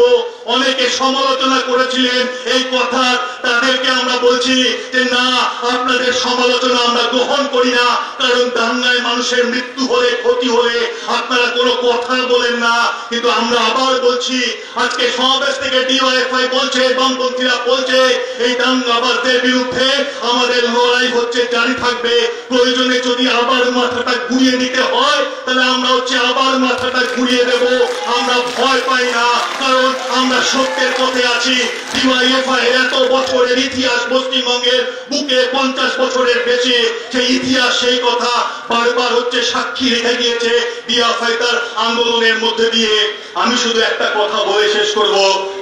S6: অনেকে সমালোচনা করেছিলেন এই কথা, তাদেরকে আমরা বলছি যে না, আপনাদের সমালোচনা আমরা গ্রহণ করি না, কারণ দাঙ্গায় মানুষের মৃত্যু হলে, ক্ষতি হলে আপনারা কোনো কথা বলেন না। কিন্তু আমরা আবার বলছি, আজকে সমাবেশ থেকে ডিওয়াইএফআই বলছে, বামপন্থীরা বলছে, এই দাঙ্গাবাজদের বিরুদ্ধে আমাদের লড়াই হচ্ছে জারি থাকবে। প্রয়োজনে যদি আবার মাথাটা ঘুরিয়ে দিতে হয় তাহলে আমরা হচ্ছে আবার মাথাটা ঘুরিয়ে দেব। আমরা ভয় পাই না, কারণ আমরা সত্যের পথে আছি। ডিওয়াইএফআই এত বছরের ইতিহাস, পশ্চিমবঙ্গের বুকে 50 বছরের বেশি সেই ইতিহাস, সেই কথা বারবার হচ্ছে সাক্ষী রেখে গিয়েছে ডিওয়াইএফআই তার আন্দোলনের মধ্যে দিয়ে। আমি শুধু একটা কথা বলে শেষ করব,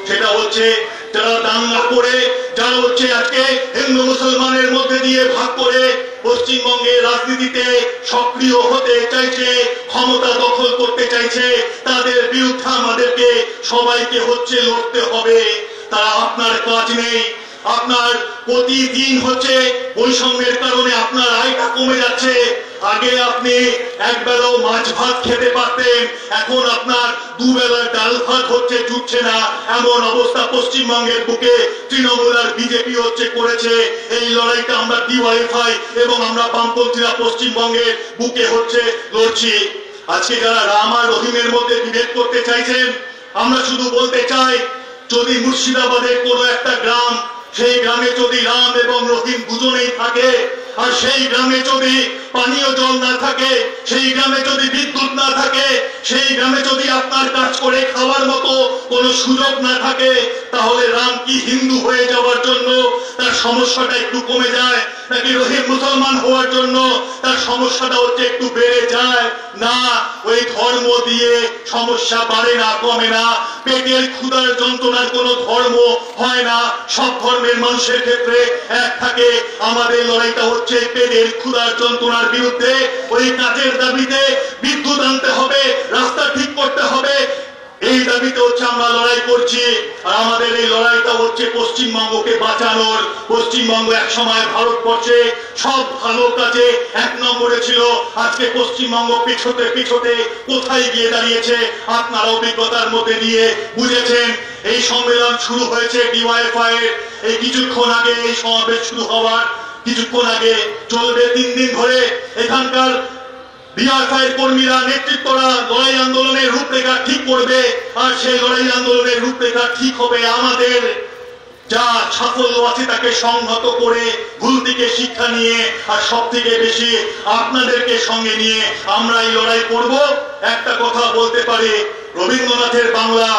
S6: সেটা হচ্ছে যারা দাঙ্গা করে, যারা হচ্ছে আজকে হিন্দু মুসলমানের মধ্যে দিয়ে ভাগ করে পশ্চিমবঙ্গের রাজনীতিতে সক্রিয় হতে চাইছে, ক্ষমতা দখল করতে চাইছে, তাদের বিরুদ্ধে আমাদেরকে সবাইকে হচ্ছে লড়তে হবে। তারা আপনার কাজ নেই। আপনার প্রতিদিন হচ্ছে বৈষম্যের কারণে আপনার আয়টা কমে যাচ্ছে। আগে আপনি একবেলাও মাছ ভাত খেতে পারতেন, এখন আপনার দুবেলার ডাল ভাত হচ্ছে জুটছে না, এমন অবস্থা পশ্চিমবঙ্গের বুকে তৃণমূল আর বিজেপি হচ্ছে করেছে। এই লড়াইটা আমরা ডিওয়াইএফআই এবং আমরা বামপন্থীরা পশ্চিমবঙ্গের বুকে হচ্ছে লড়ছি। আজকে যারা রাম আর রহিমের মধ্যে বিভেদ করতে চাইছেন, আমরা শুধু বলতে চাই, যদি মুর্শিদাবাদের কোনো একটা গ্রাম, সেই গ্রামে যদি রাম এবং রহিম দুজনেই থাকে, আর সেই গ্রামে যদি পানীয় জল না থাকে, সেই গ্রামে যদি বিদ্যুৎ না থাকে, সেই গ্রামে যদি আপনার কাজ করে খাওয়ার মতো কোনো সুযোগ না থাকে, তাহলে রাম কি হিন্দু হয়ে যাওয়ার জন্য তার সমস্যাটা একটু কমে যায়, নাকি রহিম মুসলমান হওয়ার জন্য তার সমস্যাটা হচ্ছে একটু বেড়ে যায়? না, ওই ধর্ম দিয়ে সমস্যা বাড়ে না, কমে না। পেটের ক্ষুধার যন্ত্রণার কোনো ধর্ম হয় না, সব ধর্মের মানুষের ক্ষেত্রে এক থাকে। আমাদের লড়াইটা হচ্ছে পেটের ক্ষুধার যন্ত্রণার বিরুদ্ধে। ওই কাজের দাবিতে বিদ্যুৎ আনতে হবে, রাস্তা ঠিক করতে হবে, এই দাবিতে হচ্ছে আমরা লড়াই করছি। আর আমাদের এই লড়াইটা হচ্ছে পশ্চিমবঙ্গকে বাঁচানোর। পশ্চিমবঙ্গ এক সময় ভারতবর্ষে সব ভালো কাজে এক নম্বরে ছিল, আজকে পশ্চিমবঙ্গ পিছোতে পিছোতে কোথায় গিয়ে দাঁড়িয়েছে আপনারা অভিজ্ঞতার মধ্যে দিয়ে বুঝেছেন। এই সম্মেলন শুরু হয়েছে ডিওয়াইএফআই এর, এই কিছুক্ষণ আগে এই সমাবেশ শুরু হওয়ার কিছুক্ষণ আগে চলবে 3 দিন ধরে। এখানকার ডিওয়াইএফআই কর্মীরা, নেতৃত্বরা লড়াই আন্দোলনের রূপরেখা ঠিক করবে, আর সেই লড়াই আন্দোলনের রূপরেখা ঠিক হবে আমাদের যা সাফল্য আছে তাকে সংহত করে, ভুল থেকে শিক্ষা নিয়ে, আর সব থেকে বেশি আপনাদেরকে সঙ্গে নিয়ে আমরা এই লড়াই করব। একটা কথা বলতে পারি, রবীন্দ্রনাথের বাংলা,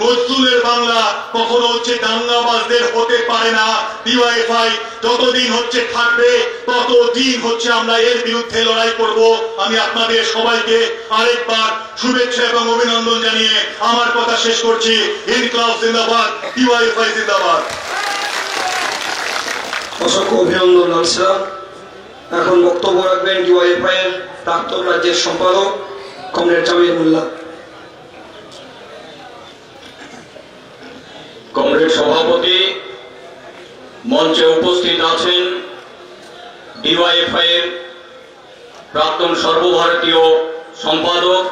S6: নজরুলের বাংলা কখনো হচ্ছে দাঙ্গাবাজদের হতে পারে না। ডিওয়াইএফআই যতদিন হচ্ছে থাকবে ততদিন হচ্ছে আমরা এর বিরুদ্ধে লড়াই করব। আমি আপনাদের সবাইকে আরেকবার শুভেচ্ছা এবং অভিনন্দন জানিয়ে আমার কথা শেষ করছি। ইনকলাব জিন্দাবাদ, ডিওয়াইএফআই জিন্দাবাদ।
S4: অসংখ্য অভিনন্দন লালসা। এখন বক্তব্য রাখবেন ডিওয়াইএফআই এর প্রাক্তন রাজ্যের সম্পাদক কমরেড জামিল মোল্লা।
S1: কমরেড সভাপতি, মঞ্চে উপস্থিত আছেন ডিওয়াইএফআই এর প্রাক্তন সর্বভারতীয় সম্পাদক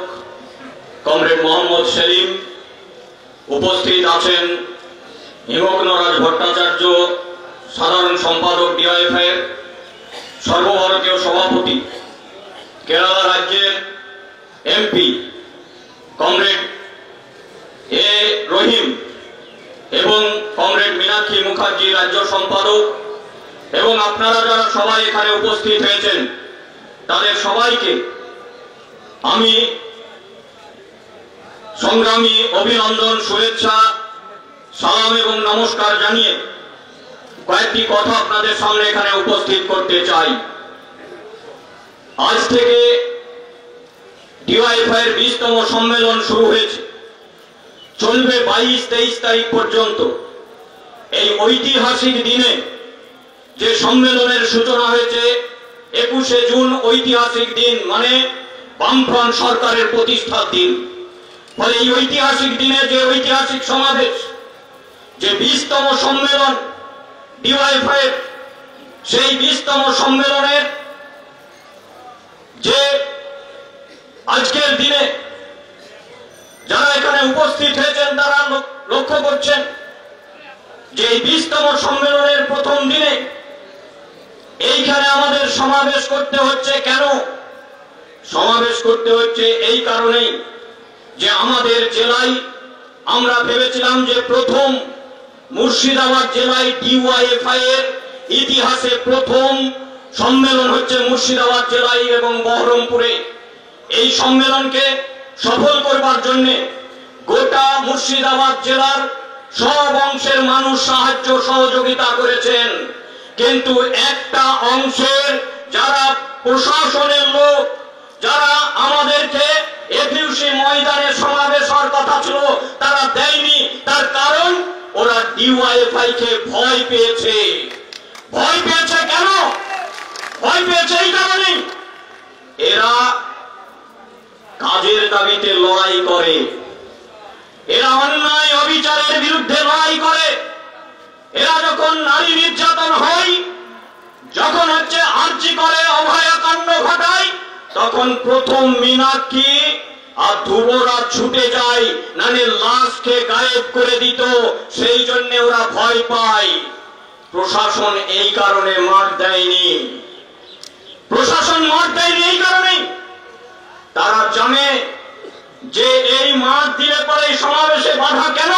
S1: কমরেড মোহাম্মদ সেলিম, উপস্থিত আছেন হিমগ্নরাজ ভট্টাচার্য, সাধারণ সম্পাদক ডিওয়াইএফআই এর সর্বভারতীয় সভাপতি, কেরালা রাজ্যের এমপি কমরেড এ রহিম এবং কমরেড মীনাক্ষী মুখার্জি রাজ্য সম্পাদক, এবং আপনারা যারা সবাই এখানে উপস্থিত হয়েছেন তাদের সবাইকে আমি সংগ্রামী অভিনন্দন, শুভেচ্ছা, সালাম এবং নমস্কার জানিয়ে কয়েকটি কথা আপনাদের সামনে এখানে উপস্থিত করতে চাই। আজ থেকে ডিওয়াইএফআই এর 20তম সম্মেলন শুরু হয়েছে, চলবে 22-23 তারিখ পর্যন্ত। এই ঐতিহাসিক দিনে যে সম্মেলনের সূচনা হয়েছে 21শে জুন, ঐতিহাসিক দিন মানে বামফ্রন্ট সরকারের প্রতিষ্ঠার দিন। ফলে এই ঐতিহাসিক দিনে যে ঐতিহাসিক সমাবেশ, যে 20তম সম্মেলন ডিওয়াইএফআই এর সেই 20তম সম্মেলনের যে আজকের দিনে যারা এখানে উপস্থিত হয়েছেন তারা লক্ষ্য করছেন যে এই 20তম সম্মেলনের প্রথম দিনে এইখানে আমাদের সমাবেশ করতে হচ্ছে। কেন সমাবেশ করতে হচ্ছে? এই কারণেই যে আমাদের জেলায় আমরা ভেবেছিলাম যে প্রথম মুর্শিদাবাদ জেলায় ডিওয়াইএফআই এর ইতিহাসে প্রথম সম্মেলন হচ্ছে মুর্শিদাবাদ জেলায় এবং বহরমপুরে। এই সম্মেলনকে সফল করবার জন্য গোটা মুর্শিদাবাদ জেলার সব অংশের মানুষ সাহায্য সহযোগিতা করেছেন, কিন্তু একটা অংশের যারা প্রশাসনের লোক, যারা আমাদেরকে এফইউসি ময়দানে সমাবেশ হওয়ার কথা ছিল তারা দেয়নি। তার কারণ ওরা ডিওয়াইএফআই কে ভয় পেয়েছে। ভয় পেয়েছে কেন? ভয় পেয়েছে এই কারণে এরা কাজের দাবিতে লড়াই করে, এরা অন্যায় অবিচারের বিরুদ্ধে লড়াই করে। এরা যখন নারী নির্যাতন হয়, যখন হচ্ছে আর্জি করে অভয়াকাণ্ড ঘটায়, তখন প্রথম মীনাক্ষী আর ধ্রুবরা ছুটে যায়, নালে লাশকে গায়েব করে দিত। সেই জন্য ওরা ভয় পায়। প্রশাসন এই কারণে মার দেয়নি। প্রশাসন মার দেয়নি এই কারণে তারা জানে যে এই মার দিলে পরে সমাবেশে বাধা কেন,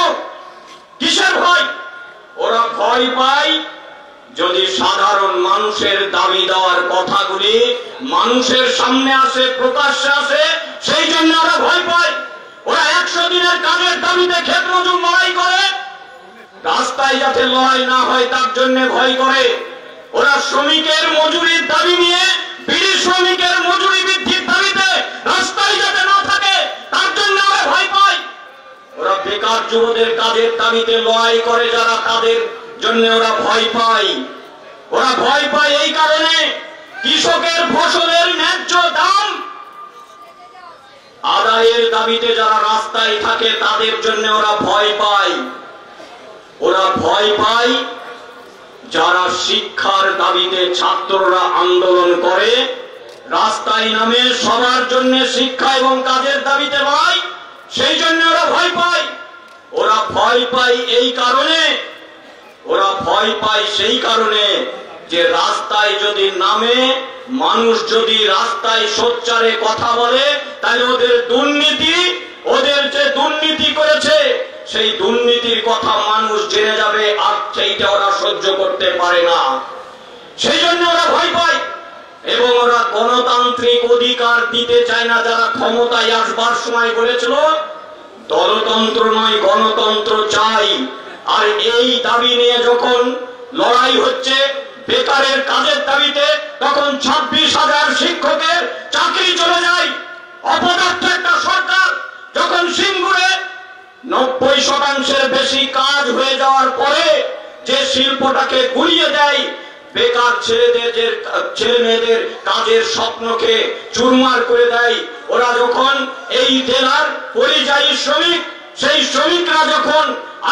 S1: কিসের ভয়? ওরা ভয় পায় যদি সাধারণ মানুষের দাবি দেওয়ার কথাগুলি মানুষের সামনে আসে, প্রকাশ্যে আসে, সেই জন্য ওরা ভয় পায়। ওরা 100 দিনের কাজের দাবিতে ক্ষেত মজুর লড়াই করে, রাস্তায় যাতে লড়াই না হয় তার জন্য ভয় করে। ওরা শ্রমিকের মজুরির দাবি নিয়ে, বিড়ি শ্রমিকের মজুরি বৃদ্ধির দাবিতে রাস্তায় যাতে না থাকে তার জন্য ওরা ভয় পায়। ওরা বেকার যুবদের কাজের দাবিতে লড়াই করে, যারা তাদের জন্য ওরা ভয় পায়। ওরা ভয় পায় এই কারণে কৃষকের ফসলের ন্যায্য দাম আদায়ের দাবিতে যারা রাস্তায় থাকে তাদের জন্য ওরা ভয় পায়। ওরা ভয় পায় যারা শিক্ষার দাবিতে ছাত্ররা আন্দোলন করে, রাস্তায় নামে সবার জন্য শিক্ষা এবং কাজের দাবিতে লড়াই, সেই জন্য ওরা ভয় পায়। ওরা ভয় পায় এই কারণে, ওরা ভয় পায় সেই কারণে যে রাস্তায় যদি নামে, মানুষ যদি রাস্তায় সোচ্চারে কথা বলে, তাহলে ওদের দুর্নীতি, ওদের যে দুর্নীতি করেছে সেই দুর্নীতির কথা মানুষ জেনে যাবে, আর সেইটা ওরা সহ্য করতে পারে না। সেই জন্য ওরা ভয় পায় এবং ওরা গণতান্ত্রিক অধিকার দিতে চায় না। যারা ক্ষমতায় আসবার সময় বলেছিল দলতন্ত্র নয় গণতন্ত্র চাই, আর এই দাবি নিয়ে যখন লড়াই হচ্ছে বেকারের কাজের দাবিতে, তখন 26,000 শিক্ষকের চাকরি চলে যায়। অপদার্থ একটা সরকার যখন সিঙ্গুরে 90% বেশি কাজ হয়ে যাওয়ার পরে যে শিল্পটাকে গুলিয়ে দেয়, বেকার ছেলে মেয়েদের কাজের স্বপ্নকে চুরমার করে দেয়। ওরা যখন এই জেলার পরিযায়ী শ্রমিক, সেই শ্রমিকরা যখন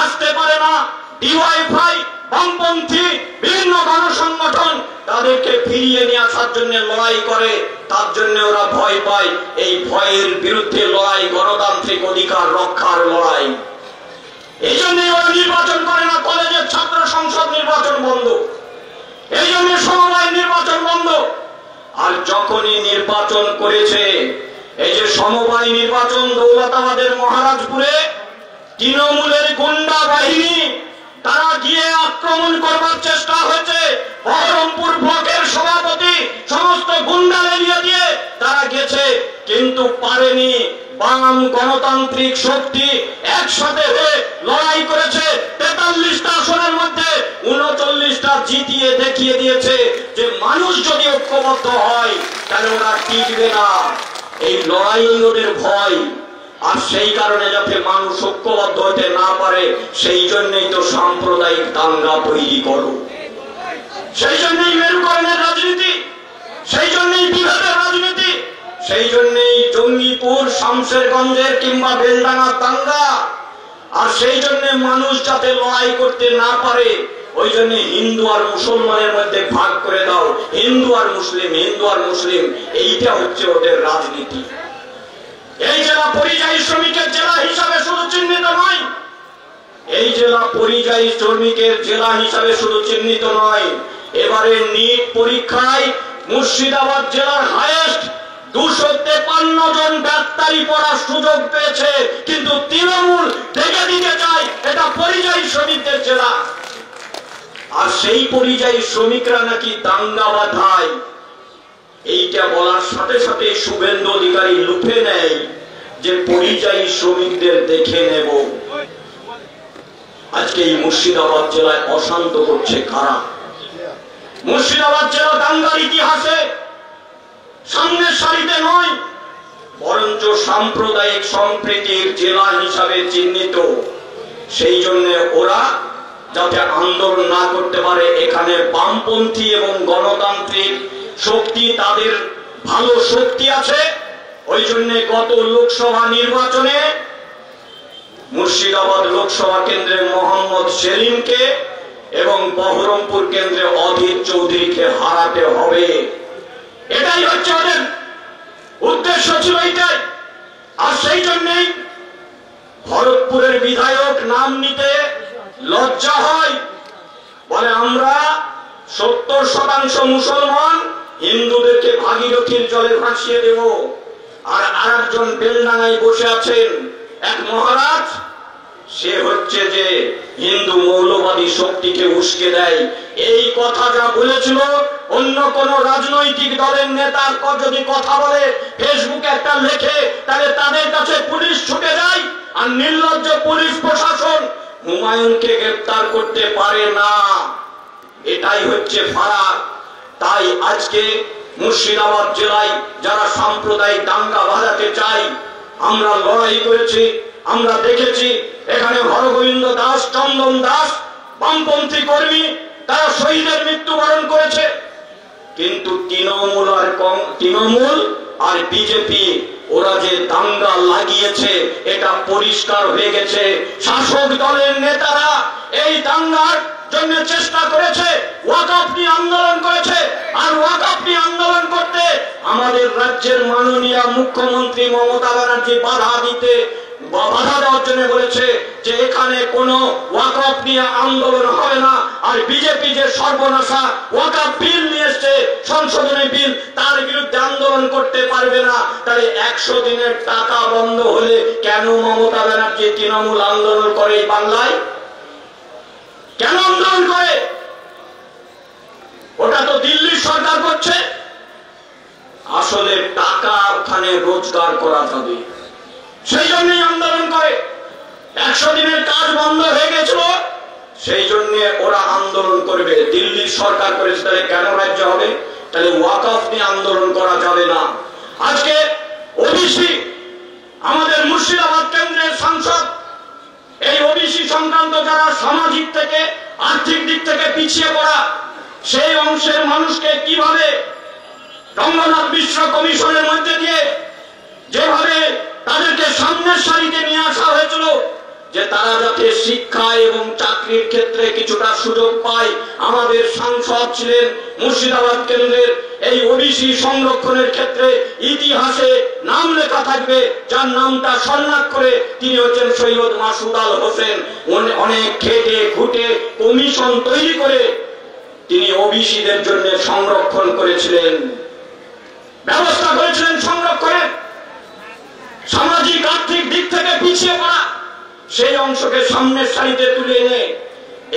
S1: আসতে পারে না, ডিওয়াইএফআই, বামপন্থী বিভিন্ন গণসংগঠন তাদেরকে ফিরিয়ে নিয়ে আসার জন্য লড়াই করে, তার জন্য ওরা ভয় পায়। এই ভয়ের বিরুদ্ধে লড়াই গণতান্ত্রিক অধিকার রক্ষার লড়াই। এই জন্য ওরা নির্বাচন করে না। কলেজের ছাত্র সংসদ নির্বাচন বন্ধ, এই জন্য সমবায় নির্বাচন বন্ধ। আর যখনই নির্বাচন করেছে, এই যে সমবায় নির্বাচন দৌলতাবাদের মহারাজপুরে তৃণমূলের গুন্ডা বাহিনী তারা গিয়ে আক্রমণ করবার চেষ্টা হয়েছে। বহরমপুর ব্লকের সভাপতি সমস্ত গুন্ডা লেলিয়ে দিয়ে তারা গেছে, কিন্তু পারেনি। বাম গণতান্ত্রিক শক্তি একসাথে হয়ে লড়াই করেছে। 43টা আসনের মধ্যে 39টা জিতিয়ে দেখিয়ে দিয়েছে যে মানুষ যদি ঐক্যবদ্ধ হয় তাহলে ওরা টিকবে না। এই লড়াই ওদের ভয়। আর সেই কারণে যাতে মানুষ ঐক্যবদ্ধ হতে না পারে, সেই জন্যই তো সাম্প্রদায়িক দাঙ্গা তৈরি করো, সেই জন্যই মেরুকরণের রাজনীতি, সেই জন্যই বিভেদের রাজনীতি, সেই জন্যই জঙ্গিপুর, শামশেরগঞ্জের কিংবা বেলডাঙ্গার দাঙ্গা। আর সেই জন্য মানুষ যাতে লড়াই করতে না পারে,
S4: ওই জন্য হিন্দু আর মুসলমানের মধ্যে ভাগ করে দাও, হিন্দু আর মুসলিম, হিন্দু আর মুসলিম, এইটা হচ্ছে ওদের রাজনীতি। এই জেলা পরিযায়ী শ্রমিকের জেলা হিসাবে শুধু চিহ্নিত নয়, এই জেলা পরিযায়ী শ্রমিকের জেলা হিসাবে শুধু চিহ্নিত নয়, এবারে নিট পরীক্ষায় মুর্শিদাবাদ জেলার হাইয়েস্ট 253 জন ডাক্তারি পড়ার সুযোগ পেয়েছে, কিন্তু তৃণমূল দেখে দিতে চায় এটা পরিযায়ী শ্রমিকদের জেলা। আর সেই পরিযায়ী শ্রমিকরা নাকি দাঙ্গা বাঁধায়, এইটা বলার সাথে সাথে শুভেন্দু অধিকারী লুফে নেয় যে পরিযায়ী শ্রমিকদের দেখে নেব। আজকে এই মুর্শিদাবাদ জেলায় অশান্ত করছে কারা? মুর্শিদাবাদ জেলা দাঙ্গার ইতিহাসে সামনের সারিতে নয়, বরঞ্চ সাম্প্রদায়িক সম্প্রীতির জেলা হিসাবে চিহ্নিত। সেই জন্য ওরা যাতে আন্দোলন না করতে পারে, এখানে বামপন্থী এবং গণতান্ত্রিক শক্তি, তাদের ভালো শক্তি আছে। ওই জন্য গত লোকসভা নির্বাচনে মুর্শিদাবাদ লোকসভা কেন্দ্রে মোহাম্মদ সেলিমকে এবং বহরমপুর কেন্দ্রে অধীর চৌধুরীকে হারাতে হবে, এটাই হচ্ছে ওদের উদ্দেশ্য ছিল, এইটাই। আর সেই জন্যই ভরতপুরের বিধায়ক নাম নিতে লজ্জা হয়, বলে আমরা 70% মুসলমান, হিন্দুদেরকে ভাগীরথীর জলে ভাসিয়ে দেব। আর আরেকজন বেলডাঙ্গায় বসে আছেন এক মহারাজ, সে হচ্ছে যে হিন্দু মৌলবাদী শক্তিকে উস্কে দেয়। এই কথা যা বলেছিল অন্য কোন রাজনৈতিক দলের নেতার যদি কথা বলে, ফেসবুকে একটা লেখে, তাহলে তাদের কাছে পুলিশ ছুটে যায়। আর নির্লজ্জ পুলিশ প্রশাসন হুমায়ুনকে গ্রেফতার করতে পারে না, এটাই হচ্ছে ফারাক। তাই আজকে মুর্শিদাবাদ জেলায় যারা সাম্প্রদায়িক দাঙ্গা বাঁধাতে চায়, আমরা লড়াই করেছি, আমরা দেখেছি এখানে হরগোবিন্দ দাস, চন্দন দাস, বামপন্থী কর্মী, তারা শহীদের মৃত্যুবরণ করেছে। কিন্তু তৃণমূল আর বিজেপি ওরা যে দাঙ্গা লাগিয়েছে এটা পরিষ্কার হয়ে গেছে। শাসক দলের নেতারা এই দাঙ্গার জন্য চেষ্টা করেছে, ওয়াকফ নিয়ে আন্দোলন করেছে। আর ওয়াকফ নিয়ে আন্দোলন করতে আমাদের রাজ্যের মাননীয় মুখ্যমন্ত্রী মমতা ব্যানার্জি বাধা দেওয়ার জন্য বলেছে যে এখানে কোনো ওয়াকফ নিয়ে আন্দোলন হবে না। আর বিজেপি যে সর্বনাশা ওয়াকফ বিল নিয়ে এসছে, সংশোধনী বিল, তার বিরুদ্ধে আন্দোলন করতে পারবে না। তাহলে 100 দিনের টাকা বন্ধ হলে কেন মমতা ব্যানার্জি তৃণমূল আন্দোলন করে এই বাংলায়? কেন আন্দোলন করে? ওটা তো দিল্লির সরকার করছে। আসলে টাকা ওখানে রোজগার করা যাবে, সেই জন্যই আন্দোলন করে। 100 দিনের কাজ বন্ধ হয়ে গেছিল, সেই জন্য ওরা আন্দোলন করবে। দিল্লির সরকার করেছে, তাহলে কেন রাজ্য হবে? তাহলে ওয়াকফ নিয়ে আন্দোলন করা যাবে না। আজকে ওবিসি আমাদের মুর্শিদাবাদ কেন্দ্রের সাংসদ, এই ওবিসি সংক্রান্ত যারা সামাজিক থেকে আর্থিক দিক থেকে পিছিয়ে পড়া, সেই অংশের মানুষকে কিভাবে রঙ্গনাথ মিশ্র কমিশনের মধ্যে দিয়ে যেভাবে তাদেরকে সামনের সারিতে নিয়ে আসা হয়েছিল, যে তারা যাতে শিক্ষা এবং চাকরির ক্ষেত্রে কিছুটা সুযোগ পায়। আমাদের সাংসদ ছিলেন মুর্শিদাবাদ কেন্দ্রের, এই ওবিসি সংরক্ষণের ক্ষেত্রে ইতিহাসে নাম লেখা থাকবে, যার নামটা স্বর্ণাক্ষরে করে তিনি হচ্ছেন সৈয়দ মাসুদ আল হোসেন। অনেক খেটে খুঁটে কমিশন তৈরি করে তিনি ওবিসিদের জন্য সংরক্ষণ করেছিলেন, ব্যবস্থা করেছিলেন সংরক্ষণের। সামাজিক আর্থিক দিক থেকে পিছিয়ে পড়া সেই অংশকে সামনের সারিতে তুলে এনে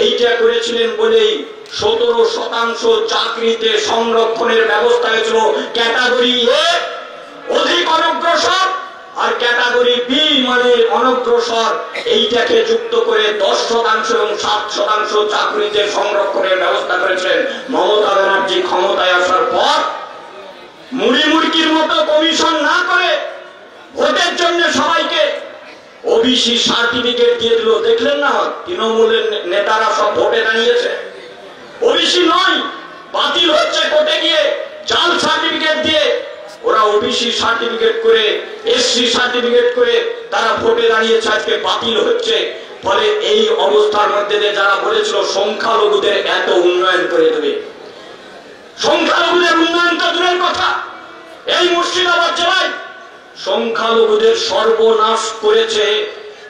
S4: এইটা করেছিলেন বলেই 17% চাকরিতে সংরক্ষণের ব্যবস্থা হয়েছিল। ক্যাটাগরি এ অধিক অনগ্রসর আর ক্যাটাগরি বি মানে অনগ্রসর, এইটাকে যুক্ত করে 10% এবং 7% চাকরিতে সংরক্ষণের ব্যবস্থা করেছিলেন। মমতা ব্যানার্জি ক্ষমতায় আসার পর মুড়ি মুড়কির মতো কমিশন না করে ভোটের জন্য সবাইকে ওবিসি সার্টিফিকেট দিয়ে দিল। দেখলেন না তৃণমূলের নেতারা সব ভোটে দাঁড়িয়েছে, ওবিসি নয়, বাতিল হচ্ছে কোর্টে গিয়ে জাল সার্টিফিকেট দিয়ে। ওরা ওবিসি সার্টিফিকেট করে, এসসি সার্টিফিকেট করে তারা ভোটে দাঁড়িয়েছে, আজকে বাতিল হচ্ছে। ফলে এই অবস্থার মধ্যে দিয়ে যারা বলেছিল সংখ্যালঘুদের এত উন্নয়ন করে দেবে, সংখ্যালঘুদের উন্নয়ন তো দূরের কথা, এই মুর্শিদাবাদ জেলায় সংখ্যালঘুদের সর্বনাশ করেছে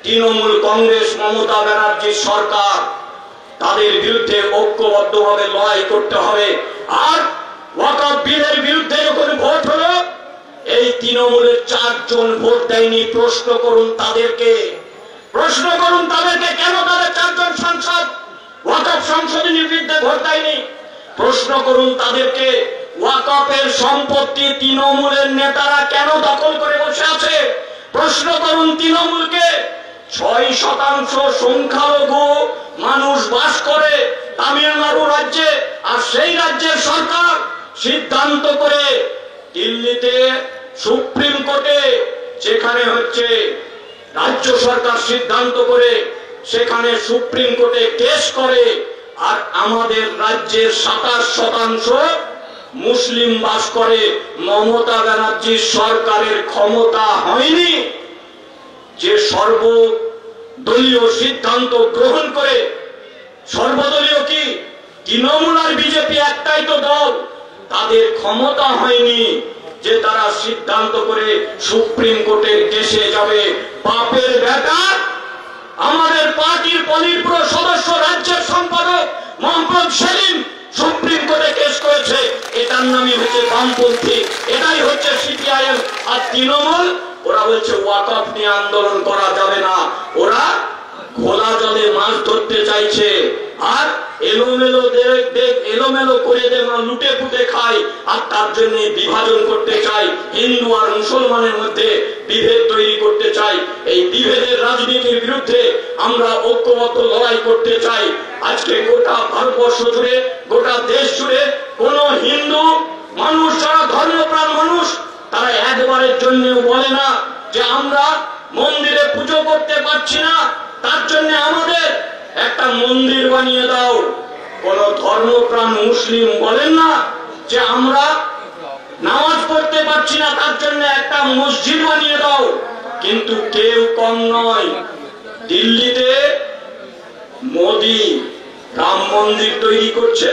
S4: তৃণমূল কংগ্রেস মমতা ব্যানার্জির সরকার। তাদের বিরুদ্ধে ঐক্যবদ্ধভাবে লড়াই করতে হবে। আর ওয়াকফ বিলের বিরুদ্ধে যখন ভোট হলো, এই তৃণমূলের 4 জন ভোট দেয়নি। প্রশ্ন করুন তাদেরকে, প্রশ্ন করুন তাদেরকে কেন তাদের 4 জন সাংসদ ওয়াকফ সংশোধনীর বিরুদ্ধে ভোট দেয়নি। প্রশ্ন করুন তাদেরকে ওয়াকফের সম্পত্তি তৃণমূলের নেতারা কেন দখল করে বসে আছে। প্রশ্ন করুন তৃণমূলকে 6% সংখ্যালঘু মানুষ বাস করে তামিলনাড়ু রাজ্যে, আর সেই রাজ্যের সরকার সিদ্ধান্ত করে দিল্লিতে সুপ্রিম কোর্টে, যেখানে হচ্ছে রাজ্য সরকার সিদ্ধান্ত করে সেখানে সুপ্রিম কোর্টে কেস করে, আর আমাদের রাজ্যের 27% মুসলিম বাস করে। মমতা ব্যানার্জির সরকারের ক্ষমতা হয়নি যে সর্বদলীয় সিদ্ধান্ত গ্রহণ করে। সর্বদলীয় কি? তৃণমূল আর বিজেপি একটাই তো দল, তাদের ক্ষমতা হয়নি যে তারা সিদ্ধান্ত করে সুপ্রিম কোর্টের কেসে যাবে। বাপের বেটা আমাদের পার্টির পলিটব্যুরো সদস্য রাজ্যের সম্পাদক মোহাম্মদ সেলিম সুপ্রিম কোর্টে কেস করেছে। এটার নামই হচ্ছে বামপন্থী, এটাই হচ্ছে সিপিআইএম। আর তৃণমূল ওরা বলছে ওয়াকফ নিয়ে আন্দোলন করা যাবে না, ওরা খোলা জলে মাছ ধরতে চাইছে। আর এলোমেলো করে লুটে পুটে খায়, আর তার জন্য বিভাজন করতে চায়, হিন্দু আর মুসলমানের মধ্যে বিভেদ তৈরি করতে চায়। এই বিভেদের রাজনীতির বিরুদ্ধে আমরা ঐক্যবদ্ধ লড়াই করতে চাই। আজকে গোটা ভারতবর্ষ জুড়ে, গোটা দেশ জুড়ে কোন হিন্দু মানুষ, যারা ধর্মপ্রাণ মানুষ, তারা একবারের জন্য বলে না যে আমরা মন্দিরে পুজো করতে পারছি না, তার জন্য আমাদের একটা মন্দির বানিয়ে দাও। কোন ধর্মপ্রাণ মুসলিম বলেন না যে আমরা নামাজ পড়তে পারছি না, তার জন্য একটা মসজিদ বানিয়ে দাও। কিন্তু কেউ কম নয়, দিল্লিতে মোদি রাম মন্দির তৈরি করছে,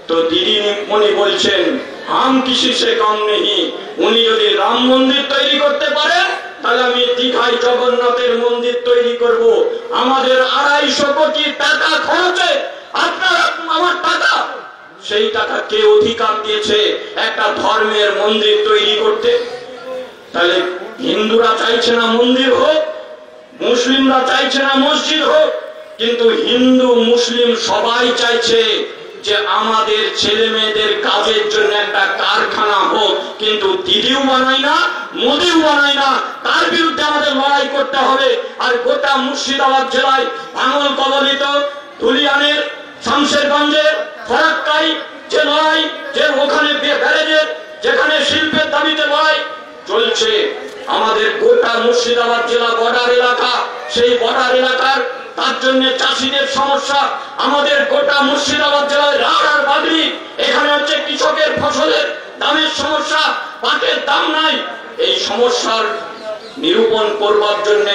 S4: তো দিদি মনি বলছেন হাম কিসি সে কম নেই। উনি যদি রাম মন্দির তৈরি করতে পারেন, তাহলে আমি দীঘায় জগন্নাথের মন্দির তৈরি করব। আমাদের 250 কোটি টাকা খরচে আপনার আমার টাকা, সেই টাকা কে অধিকার দিয়েছে একটা ধর্মের মন্দির তৈরি করতে? তাহলে হিন্দুরা চাইছে না মন্দির হোক, মুসলিমরা চাইছে না মসজিদ হোক, কিন্তু হিন্দু মুসলিম সবাই চাইছে যে আমাদের ছেলে মেয়েদের কাজের জন্য একটা কারখানা হোক। কিন্তু দিদিও বানায় না, মোদিও বানায় না, তার বিরুদ্ধে আমাদের লড়াই করতে হবে। আর গোটা মুর্শিদাবাদ জেলায় ভাঙল কবলিত ধুলিয়ানের, শামশেরগঞ্জের, ফরাক্কায় যে লড়াই, যে ওখানে ব্যারেজের যেখানে শিল্পের দাবিতে লড়াই চলছে, আমাদের গোটা মুর্শিদাবাদ জেলা বর্ডার এলাকা, সেই বর্ডার এলাকার তার জন্য চাষিদের সমস্যা। আমাদের গোটা মুর্শিদাবাদ জেলায় রাঢ় আর বাগড়ি, এখানে হচ্ছে কৃষকের ফসলের দামের সমস্যা, পাটের দাম নাই। এই সমস্যার নিরূপণ করবার জন্য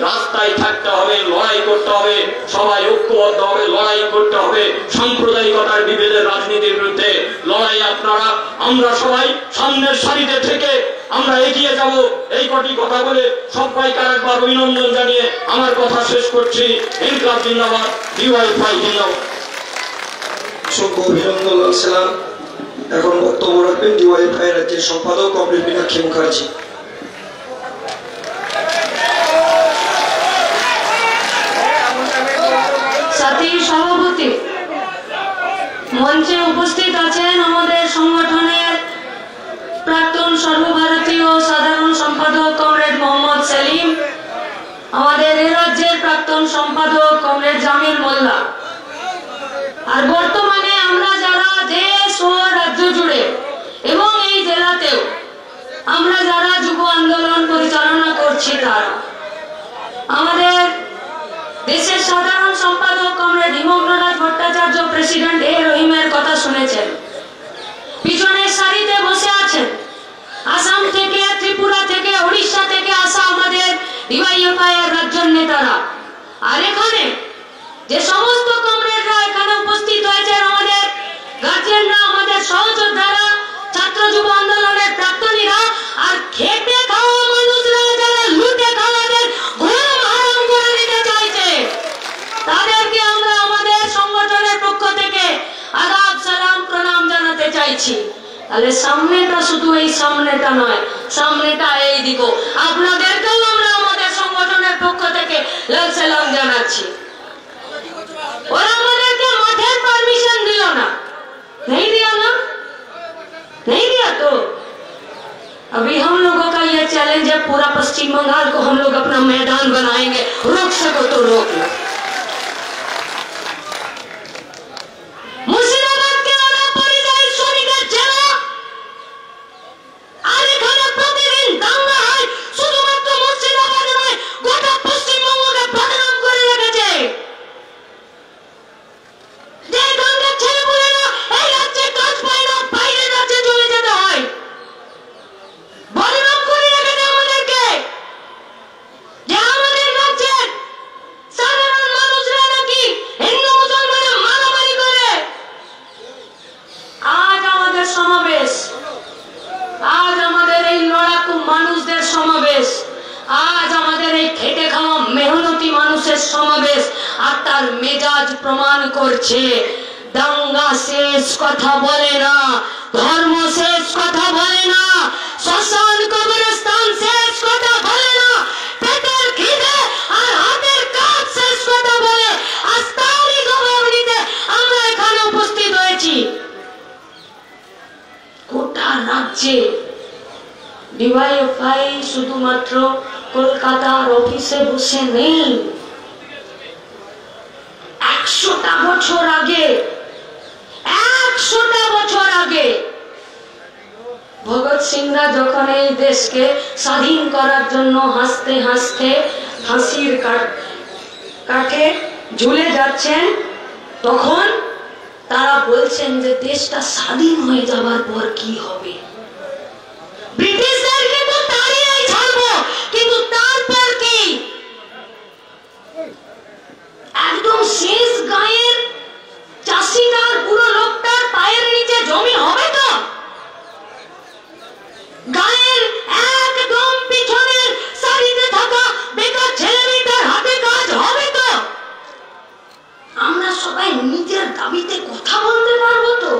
S4: রাস্তায় থাকতে হবে, লড়াই করতে হবে, সবাই ঐক্যবদ্ধ হবে, লড়াই করতে হবে। সাম্প্রদায়িকতার বিভেদের রাজনীতির বিরুদ্ধে লড়াই আপনারা আমরা সবাই সামনের সারিতে থেকে আমরা এগিয়ে যাব। এই কটি কথা বলে সবাইকে আরেকবার অভিনন্দন জানিয়ে আমার কথা শেষ করছি। ইনকলাব জিন্দাবাদ, ডিওয়াইএফআই জিন্দাবাদ।
S7: অসংখ্য অভিনন্দন জানাচ্ছিলাম। এখন বক্তব্য রাখবেন ডিওয়াইএফআই রাজ্যের সম্পাদক কমরেড মীনাক্ষী মুখার্জি।
S2: সাথী সভাপতি, মঞ্চে উপস্থিত আছেন আমাদের সংগঠনের প্রাক্তন সর্বভারতীয় সাধারণ সম্পাদক কমরেড মোহাম্মদ সেলিম, আমাদের এই রাজ্যের প্রাক্তন সম্পাদক কমরেড জামিল মোল্লা। আর বর্তমানে আমরা যারা দেশ ও রাজ্য জুড়ে এবং এই জেলাতেও আমরা যারা যুব আন্দোলন পরিচালনা করছি, তারা আমাদের দেশের সাধারণ সম্পাদক কমরেড হিমগ্রনাথ ভট্টাচার্য প্রেসিডেন্ট এ রহিমের কথা শুনেছেন। পিছনের সারিতে বসে আছেন আসাম থেকে, ত্রিপুরা থেকে, উড়িষ্যা থেকে আসা আমাদের ডিওয়াইএফআই এর রাজ্য নেতারা। আর এখানে যে সমস্ত কমরেডরা এখানে উপস্থিত হয়েছেন, আমাদের গার্জিয়ানরা, আমাদের সহযোদ্ধারা, ছাত্র যুব আন্দোলনের প্রাক্তনীরা, আর খেটে খাওয়া মানুষরা যারা লুটে খাওয়াদের ঘুম হারাম করে দিতে চাইছে, তাদেরকে আমরা আমাদের সংগঠনের পক্ষ থেকে আদাব সালাম প্রণাম জানাতে চাইছি। তাহলে সামনেটা শুধু এই সামনেটা নয়, সামনেটা এই দিকও আপনাদেরকেও আমরা আমাদের সংগঠনের পক্ষ থেকে লাল সালাম জানাচ্ছি। ওরা আমাদেরকে মাঠের পারমিশন দিল না, नहीं दिया ना, नहीं दिया तो अभी हम लोगों का ये चैलेंज है, पूरा पश्चिम बंगाल को हम लोग अपना मैदान बनाएंगे, रोक सको तो रोक लो। मुर्शिदाबाद के परिযায়ী শ্রমিকের জেলা, আর এখানে প্রতিদিন দাঙ্গা হয়, শুধুমাত্র মুর্শিদাবাদ নয়, গোটা পশ্চিমবঙ্গকে বদনাম করে রেখেছে। যে দাঙ্গা ছেলে বলে না এই রাজ্যে কাজ পায় না, বাইরে রাজ্যে চলে যেতে হয়, বদনাম করে রেখেছে আমাদেরকে। যে আমাদের রাজ্যের সাধারণ মানুষরা নাকি হিন্দু মুসলমানের মারামারি করে। আজ আমাদের সমাবেশ, আজ আমাদের এই লড়াকু মানুষদের সমাবেশ, আজ আমাদের এই খেটে খাওয়া মেহনতি মানুষের সমাবেশ, আর তার মেজাজ প্রমাণ করছে দাঙ্গা শেষ কথা বলে না, ধর্ম শেষ কথা বলে না, শ্মশান কবরস্থান শেষ কথা বলে না, পেটের খিদে আর হাতের কাজ শেষ কথা বলে। আজ তারই খবর নিতে আমরা এখানে উপস্থিত হয়েছি। গোটা রাজ্যে ডিওয়াইএফআই শুধুমাত্র কলকাতার অফিসে বসে নেই। 100টা বছর আগে, 100টা বছর আগে ভগৎ সিংরা যখন এই দেশকে স্বাধীন করার জন্য হাসতে হাসতে ফাঁসির কাঠে ঝুলে যাচ্ছেন, তখন তারা বলছেন যে দেশটা স্বাধীন হয়ে যাবার পর কি হবে, ব্রিটিশদেরকে তো তাড়িয়ে ছাড়বো, কিন্তু তারপর কি? একদম শেষ গায়ের চাষিদার পুরো লোকটার পায়ের নিচে জমি হবে তো? গায়ের একদম পিছনের সারিতে থাকা বেকার ছেলেমেয়েটার হাতে কাজ হবে তো? আমরা সবাই নিজের দাবিতে কথা বলতে পারবো তো?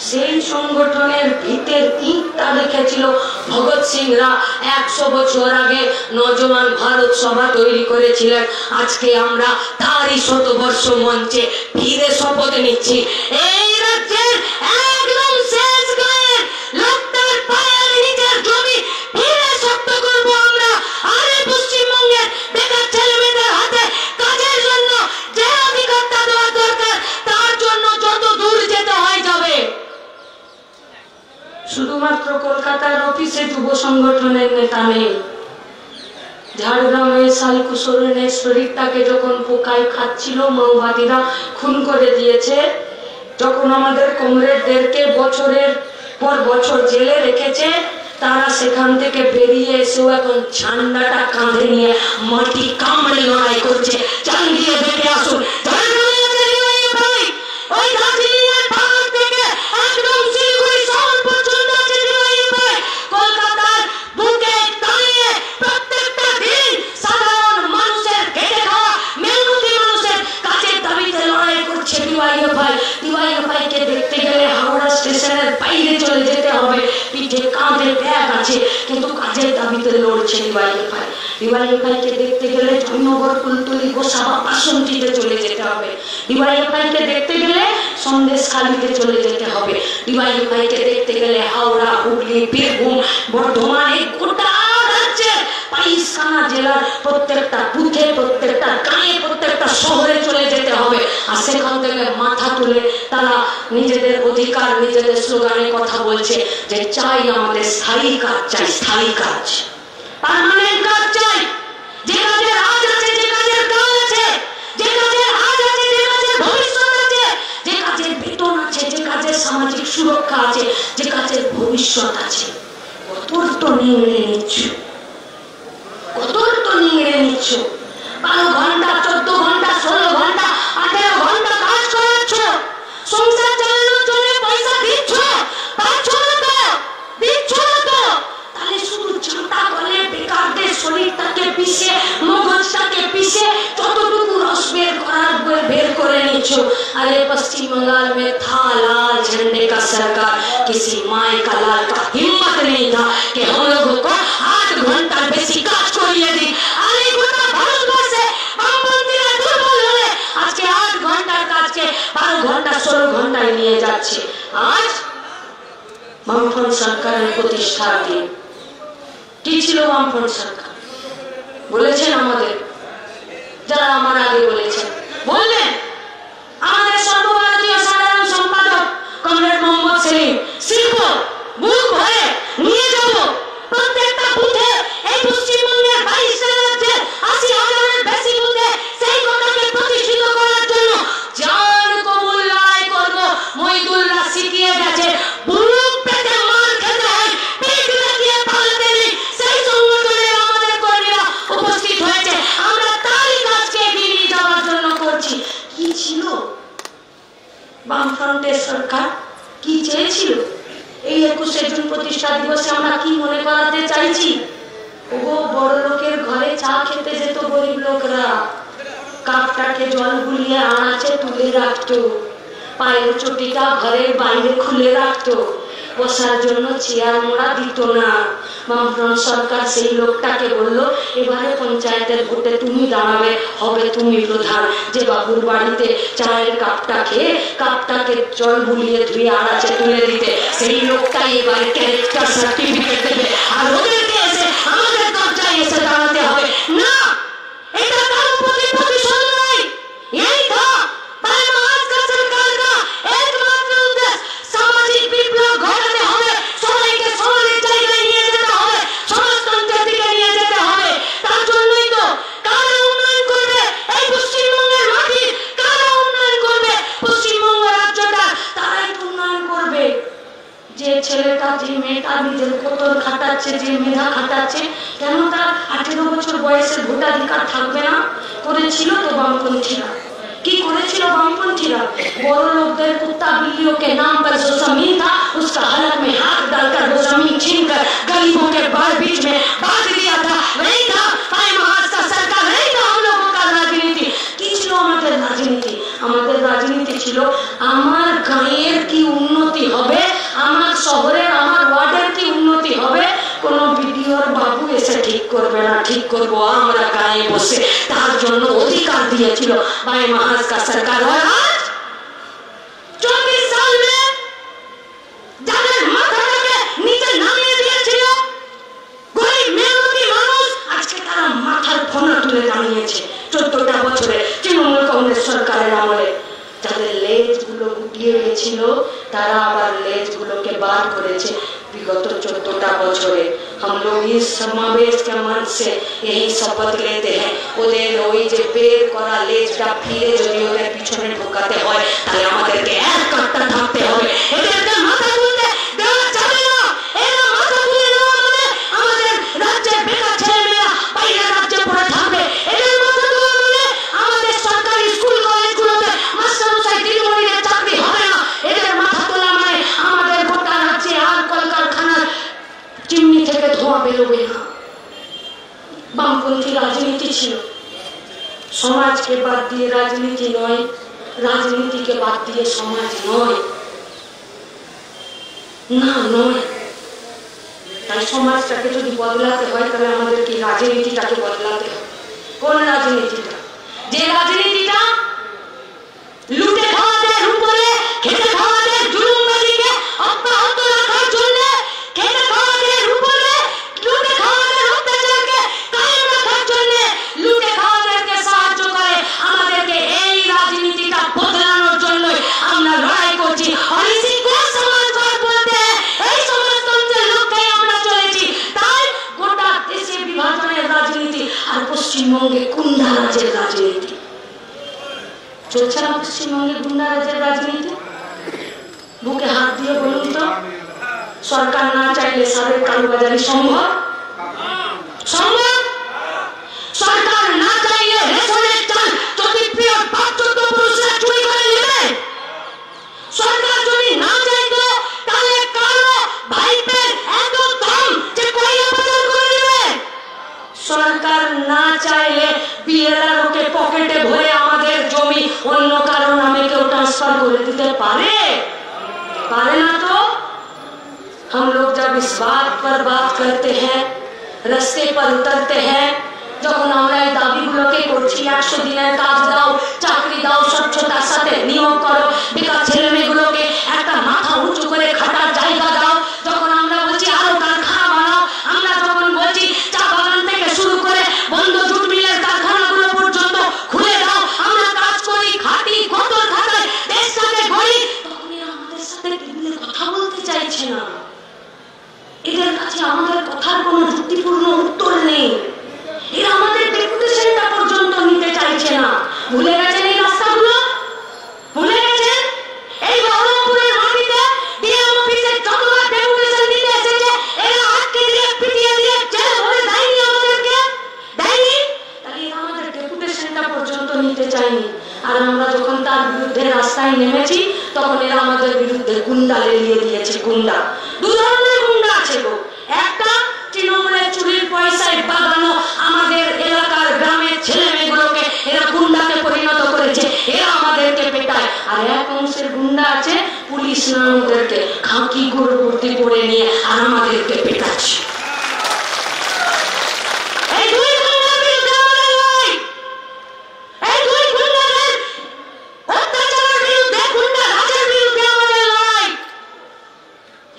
S2: সেই সংগঠনের ভিতের ইটটা রেখেছিল ভগৎ সিংরা 100 বছর আগে নওজওয়ান ভারত সভা তৈরি করেছিলেন। আজকে আমরা তারই শতবর্ষ মঞ্চে ফিরে শপথ নিচ্ছি, এই রাজ্যের একদম শেষ গায়ের লোকটার পায়ের নিচের জমি ফিরে শক্ত করবো আমরা। আর এই পশ্চিমবঙ্গের বেকার ছেলেমেয়েদের হাতে কাজের জন্য যে অধিকারটা দেওয়া দরকার, তার জন্য যত দূর যেতে হয় যাবে। শুধুমাত্র কলকাতার অফিসে যুব সংগঠনের নেতা নেই, ঝাড়গ্রামে শালকু সোরেনের শরীরটাকে যখন পোকায় খাচ্ছিল, মাওবাদীরা খুন করে দিয়েছে, যখন আমাদের কমরেডদেরকে বছরের পর বছর জেলে রেখেছে, তারা সেখান থেকে বেরিয়ে এসেও এখন ঝান্ডাটা কাঁধে নিয়ে মাটি কামড়ে লড়াই করছে। চান দিয়ে দেখে আসুন, ওই দার্জিলিংয়ের পাহাড় থেকে একদম শিলিগুড়ি শহর পর্যন্ত আছে ডিওয়াইএফআই। কলকাতার বুকে দাঁড়িয়ে প্রত্যেকটা দিন সাধারণ মানুষের খেটে খাওয়া মেহনতি মানুষের কাজের দাবিতে লড়াই করছে ডিওয়াইএফআই। ডিওয়াইএফআই কে দেখতে গেলে হাওড়া স্টেশনের বাইরে চলে যেতে হবে, পিঠে কাঁধে ব্যাগ আছে, কিন্তু কাজের দাবিতে লড়ছে ডিওয়াইএফআই। ডিওয়াইএফআই কে দেখতে গেলে জয়নগর, কুলতলি, গোসাবা, বাসন্তীতে চলে যেতে হবে। ডিওয়াইএফআই কে দেখতে গেলে সন্দেশখালীতে চলে যেতে হবে। ডিওয়াইএফআই কে দেখতে গেলে হাওড়া, হুগলি, বীরভূম, বর্ধমান, এই গোটা রাজ্যের 22খানা জেলার প্রত্যেকটা বুথে, প্রত্যেকটা গাঁয়ে, প্রত্যেকটা শহরে চলে যেতে হবে। আর সেখান থেকে মাথা তুলে তারা নিজেদের অধিকার, নিজেদের স্লোগানে কথা বলছে যে চাই আমাদের স্থায়ী কাজ, চাই স্থায়ী কাজ, পার্মানেন্ট কাজ চাই, যে কাজের আজ আছে, যে কাজের কাল আছে, যে কাজের আজ আছে, যে কাজের ভবিষ্যৎ আছে, যে কাজের বেতন আছে, যে কাজের সামাজিক সুরক্ষা আছে, যে কাজের ভবিষ্যৎ আছে। কতর তো নিংড়ে নিচ্ছ, কতর তো নিংড়ে নিচ্ছ। 12 ঘন্টা 14 ঘন্টা 16 ঘন্টা 18 ঘন্টা কাজ করাচ্ছ, সংসার চালানোর জন্য পয়সা দিচ্ছ, পাচ্ছ না তো, দিচ্ছ না তো, তাহলে শুধু চিন্তা করলে বেকারদের শরীরটাকে পিষে মগজটাকে পিষে যতটুকু রস বের করে নিচ্ছ। अरे पश्चिम बंगाल में था लाल झंडे का सरकार, किसी माई का लाल का हिम्मत नहीं था कि हम लोगों को 8 घंटा बेसी काज करिए दी। अरे गोटा ভারতবর্ষে বামপন্থীরা দুর্বল হলে আজকে 8 ঘন্টার কাজকে 12 ঘন্টা 16 ঘন্টায় নিয়ে যাচ্ছে। আজ বামফ্রন্ট সরকারের প্রতিষ্ঠার দিন। কি ছিল বামফ্রন্ট সরকার? বলেছেন আমাদের যারা আমার আগে বলেছেন, বললেন আমাদের সর্বভারতীয় সাধারণ সম্পাদক কমরেড মোহাম্মদ সেলিম শিল্প বুক হয়ে নিয়ে যাব প্রত্যেকটা বুথে এই পশ্চিমবঙ্গের 22টা রাজ্যের 80,000-এর বেশি বুথে সেই কথাকে প্রতিষ্ঠিত করার জন্য জান কবুল লড়াই করব। মহিদুল্লাহ শিখিয়ে গেছে বুক পেতে মার খেতে হয়, পেট লাগিয়ে পালাতে নেই। সেই সংগঠনের আমাদের কর্মীরা উপস্থিত হয়েছে, আমরা তারই কাজকে এগিয়ে নিয়ে যাওয়ার জন্য করছি। কি ছিল বামফ্রন্টের সরকার? কি চেয়েছিল? এই 21শে জুন প্রতিষ্ঠা দিবসে আমরা কি মনে করাতে চাইছি? ওগো বড় লোকের ঘরে চা খেতে যেত গরিব লোকরা, কাপটাকে জল গুলিয়ে আনাচে তুলে রাখতো, পায়ের চটিটা ঘরের বাইরে খুলে রাখতো, বসার জন্য চেয়ার মোড়া দিত না। বামফ্রন্ট সরকার সেই লোকটাকে বলল এবারে পঞ্চায়েতের ভোটে তুমি দাঁড়াবে, হবে তুমি প্রধান। যে বাবুর বাড়িতে চায়ের কাপটা খেয়ে কাপটাকে জল বুলিয়ে ধুয়ে আড়াচে তুলে দিতে, সেই লোকটাই এবারে ক্যারেক্টার সার্টিফিকেট দেবে। আর ওদেরকে এসে আমাদের দরজায় এসে দাঁড়াতে হবে না। এটা কারো প্রতি প্রতিশোধ নয়। এই তো সরকার का একমাত্র উদ্দেশ্য সামাজিক বিপ্লব ঘটাতে হবে, সবাইকে সমাজের জায়গায় নিয়ে যেতে হবে, সমাজতন্ত্রের দিকে নিয়ে যেতে হবে। তার জন্যই তো কারা উন্নয়ন করবে এই পশ্চিমবঙ্গের মাটি, কারা উন্নয়ন করবে পশ্চিমবঙ্গ রাজ্যটা, তারাই উন্নয়ন করবে। যে ছেলেটা যে মেয়েটা নিজের কোতর খাটাচ্ছে, যে মেধা খাটাচ্ছে, কেন তার 18 বছর বয়সে ভোটাধিকার থাকবে না? করেছিল তো বামপন্থীরা। কি করেছিল বামপন্থীরা? বড় লোকদের কুत्ता बिल्लियों के नाम पर जो जमीन था उसका हलक में हाथ डालकर वो जमीन छीनकर गरीबों के बीच में बांट दिया था। वही था महाराज का सरकार, वही था हम लोगों का राजनीति। কি ছিল আমাদের রাজনীতি? আমাদের রাজনীতি ছিল আমার গাঁয়ের কি উন্নতি হবে, আমার শহরের আমার ওয়ার্ডের কি উন্নতি হবে, কোন বিডিওর বাবু এসে ঠিক করবে না, ঠিক করবো আমরা গায়ে বসে। তার জন্য অধিকার দিয়েছিল ভাই महाराज का सरकार। और आज 24 साल में যাদের মাথাটাকে নিচে নামিয়ে দিয়েছিল গরিব মেহনতি মানুষ, আজকে তারা মাথার ফোনা তুলে দাঁড়িয়েছে। 14টা বছরে তৃণমূল কংগ্রেস সরকারের আমলে যাদের লেজগুলো গুটিয়ে গেছিল তারা আবার লেজগুলোকে বার করেছে। विगत 14টা বছরে हम लोग इस समावेश के मन से यही शपथ लेते हैं, ওদের ওই যে বের করা লেজটা ফিরে যদি ওদের পিছনে ঢোকাতে হয় তাহলে আমাদেরকে এক কাটটা থাকতে হবে। এদেরকে মাথা তুলতে দেওয়া যাবে না। এরা মাথা তুলে দেওয়া মানে আমাদের রাজ্যের বেকার ছেলেমেয়েরা বাইরে রাজ্যে পড়ে থাকবে। এদের মাথা তোলা মানে আমাদের সরকারি স্কুল কলেজগুলোতে মাস্টারমশাই দিদিমণিদের চাকরি হবে না। এদের মাথা তোলা মানে আমাদের গোটা রাজ্যে আর কলকারখানার চিমনি থেকে ধোঁয়া বেরোবে না। বামপন্থী রাজনীতি ছিল। সমাজকে বাদ দিয়ে রাজনীতি নয়, রাজনীতিকে বাদ দিয়ে সমাজ নয়, না নয়। তাই সমাজটাকে যদি বদলাতে হয় তাহলে আমাদেরকে রাজনীতিটাকে বদলাতে হবে। কোন রাজনীতিটা? যে রাজনীতিটা লুটে খাওয়াদের উপরে খেতে খাওয়াদের জুলুমবাজিকে অব্যাহত রাখার জন্য, খেতে খাওয়াদের উপরে লুটে খাওয়াদের অত্যাচারকে কায়েম রাখার জন্য, লুটে খাওয়াদেরকে সাহায্য করে, আমাদেরকে এই রাজনীতিটা বদলানোর জন্য আমরা লড়াই করছি। আর ইসি কো সমাজবাদ বলতে এই সমাজতন্ত্রের লক্ষ্যে আমরা চলেছি। তাই গোটা দেশে বিভাজনের রাজনীতি আর পশ্চিমবঙ্গে গুন্ডারাজের রাজনীতি চলছে না। পশ্চিমবঙ্গে গুন্ডারাজের রাজনীতি। বুকে হাত দিয়ে বলুন তো, সরকার না চাইলে সাবেক কালোবাজারি সম্ভব? সম্ভব? সরকার না চাইলে চাইলে রেশনের চাল যদি প্রিয় বাচ্চত পুরুষরা চুরি করে নেবে, সরকার যদি না চাইতো তাহলে কারো ভাইপের এত দাম যে কয়লা বাজার করে নেবে। সরকার না চাইলে বিএলআরওকে পকেটে ভরে আমাদের জমি অন্য কারো নামে কেউ ट्रांसफर করে দিতে পারে? पारे ना। तो हम लोग जब इस बात पर बात करते हैं, रास्ते पर उतरते हैं, যখন আমরা এই দাবিগুলোকে করছি 100 দিনের কাজ দাও, চাকরি দাও, স্বচ্ছতার সাথে নিয়োগ করো, বেকার ছেলে মেয়েগুলোকে একটা মাথা উঁচু করে খাটার জায়গা দাও, যখন আমরা বলছি আরো কারখানা বানাও, আমরা যখন বলছি চা বাগান থেকে শুরু করে বন্ধ জুট মিলের কারখানাগুলো পর্যন্ত খুলে দাও, আমরা কাজ করি, খাটি, কঠোর খাটাই, দেশটাকে গড়ি, তখন এরা আমাদের সাথে টেবিলে কথা বলতে চাইছে না। এদের কাছে আমাদের কথার কোনো যুক্তিপূর্ণ উত্তর নেই। এরা আমাদের ডেপুটেশনটা পর্যন্ত নিতে চাইছে না। ভুলে গেছেন এই রাস্তাগুলো? ভুলে গেছেন এই বহরমপুরের মাটিতে ডিএম অফিসে যতবার ডেপুটেশন নিতে এসেছে এরা আটকে দিয়ে পিটিয়ে দিয়ে জেলে ভরে দেয়নি আমাদেরকে? দেয়নি? তাহলে এরা আমাদের ডেপুটেশনটা পর্যন্ত নিতে চায়নি। আর আমরা যখন তার বিরুদ্ধে রাস্তায় নেমেছি তখন এরা আমাদের বিরুদ্ধে গুন্ডা লেলিয়ে দিয়েছে। গুন্ডা, দু ধরনের গুন্ডা আছে গো। একটা তৃণমূলের চুরির পয়সায় বাগানো আমাদের এলাকার গ্রামের ছেলে মেয়েগুলোকে এরা গুন্ডাকে পরিণত করেছে, এরা আমাদেরকে পেটায়। আর এক অংশের গুন্ডা আছে পুলিশ নাম ওদেরকে খাঁকি গর্ভবতী করে নিয়ে আর আমাদেরকে পেটাচ্ছে। এই দুই গুন্ডার বিরুদ্ধে আমাদের লড়াই। এই দুই গুন্ডাদের অত্যাচারের বিরুদ্ধে, গুন্ডা রাজের বিরুদ্ধে আমাদের লড়াই।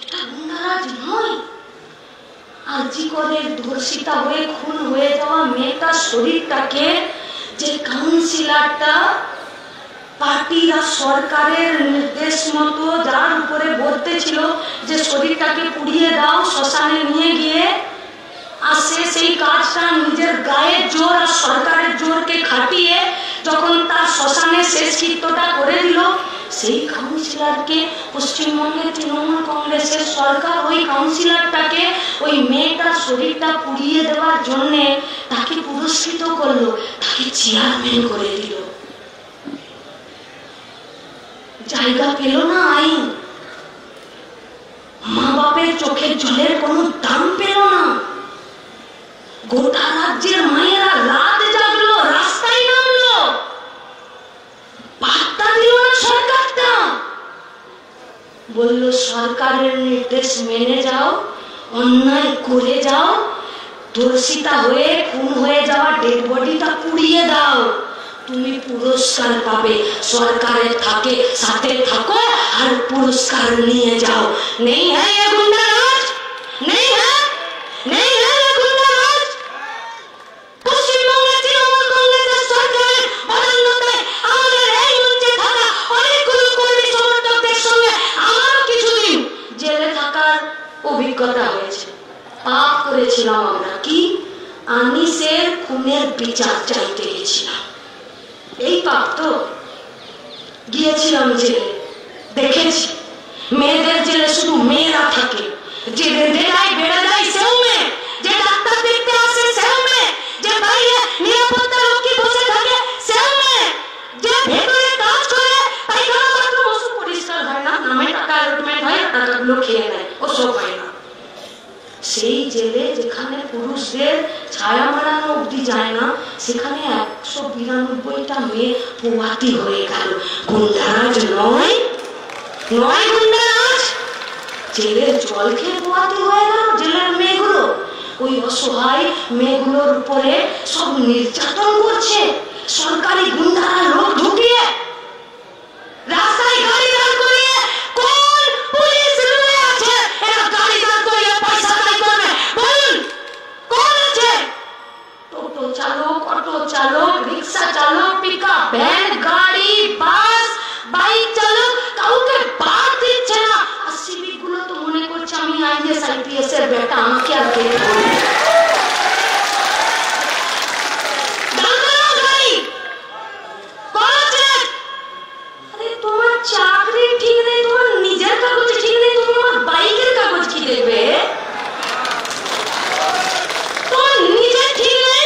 S2: এটা গুন্ডারাজ নয়। আজিকরের ধর্ষিতা হয়ে খুন হয়ে যাওয়া মেয়েটার শরীরটাকে যে কাউন্সিলরটা পার্টিরা সরকারের নির্দেশ মতো যার উপরে বলতে ছিল যে শরীরটাকে পুড়িয়ে দাও, শ্মশানে নিয়ে গিয়ে আসে, সেই কাজটা নিজের গায়ের জোর আর সরকারের জোরকে খাটিয়ে যখন তার শ্মশানে শেষ কৃত্যটা করে দিল, সেই কাউন্সিলরকে পশ্চিমবঙ্গের তৃণমূল কংগ্রেসের সরকার ওই কাউন্সিলরটাকে ওই মেয়েটার শরীরটা পুড়িয়ে দেওয়ার জন্য তাকে পুরস্কৃত করলো, তাকে চেয়ারম্যান করে দিল। জায়গা পেল না আইন, মা বাপের চোখের জলের কোনো দাম পেল না। গোটা রাজ্যের মায়েরা রাত জাগলো, রাস্তায় নামলো, পাত্তা দিল না সরকারটা। বলল সরকারের নির্দেশ মেনে যাও, অন্যায় করে যাও, ধর্ষিতা হয়ে খুন হয়ে যাওয়া ডেড বডিটা পুড়িয়ে দাও, তুমি পুরস্কার পাবে। সরকারের থাকে সাথে থাকো আর পুরস্কার নিয়ে যাও। নেই হ্যাঁ ये गुंडाराज, नहीं है, नहीं है ये गुंडाराज। পশ্চিমবঙ্গের তৃণমূল কংগ্রেসের সরকারের বদান্যতায় আমাদের এই মঞ্চে থাকা অনেকগুলো কর্মী সমর্থকদের সঙ্গে আমারও কিছুদিন জেলে থাকার অভিজ্ঞতা হয়েছে। পাপ করেছিলাম আমরা। কি? আনিসের খুনের বিচার চাইতে গেছিলাম। এই পাপ তো। গিয়েছিলাম জেলে, দেখেছি মেয়েদের জেলে শুধু মেয়েরা থাকে, যে বেড়ায় বেড়া যায় সেও মেয়ে, যে ডাক্তার দেখতে আসে সেও মেয়ে, যে বাইরে নিরাপত্তা রক্ষী বসে থাকে সেও মেয়ে, যে ভেতরে কাজ করে পায়খানা বাথরুম ওসব পরিষ্কার হয় না, নামে টাকা অ্যালটমেন্ট হয়, টাকাগুলো খেয়ে নেয়, ওসব হয় না। সেই জেলে যেখানে পুরুষদের ছায়া মারানো অব্দি যায় না, সেখানে 192টা মেয়ে পোয়াতি হয়ে গেল। গুন্ডারাজ নয়, নয় গুন্ডারাজ। জেলের জল খেয়ে পোয়াতি হয়ে গেল জেলের মেয়েগুলো। ওই অসহায় মেয়েগুলোর উপরে সব নির্যাতন করছে সরকারি গুন্ডারা, লোক ঢুকিয়ে রাস্তায় গাড়ি দাঁড় করিয়ে। কোন পুলিশ রুলে আছে এরা গাড়ি দাঁড় করিয়ে পয়সা আদায় করবে? বলুন, কোন আছে? টোটো চালক, অটো চালক, রিক্সা চালক, পিকআপ ভ্যান, গাড়ি, বাস, বাইক চালক কাউকে বাদ দিচ্ছে না। আর সিভিক গুলো তো মনে করছে আমি আইএস আইপিএস এর বেটা, আমাকে আর দেখবো। তোমার চাকরি ঠিক নেই, তোমার নিজের কাগজ ঠিক নেই, তুমি আমার বাইকের কাগজ কি দেখবে? তোমার নিজের ঠিক নেই।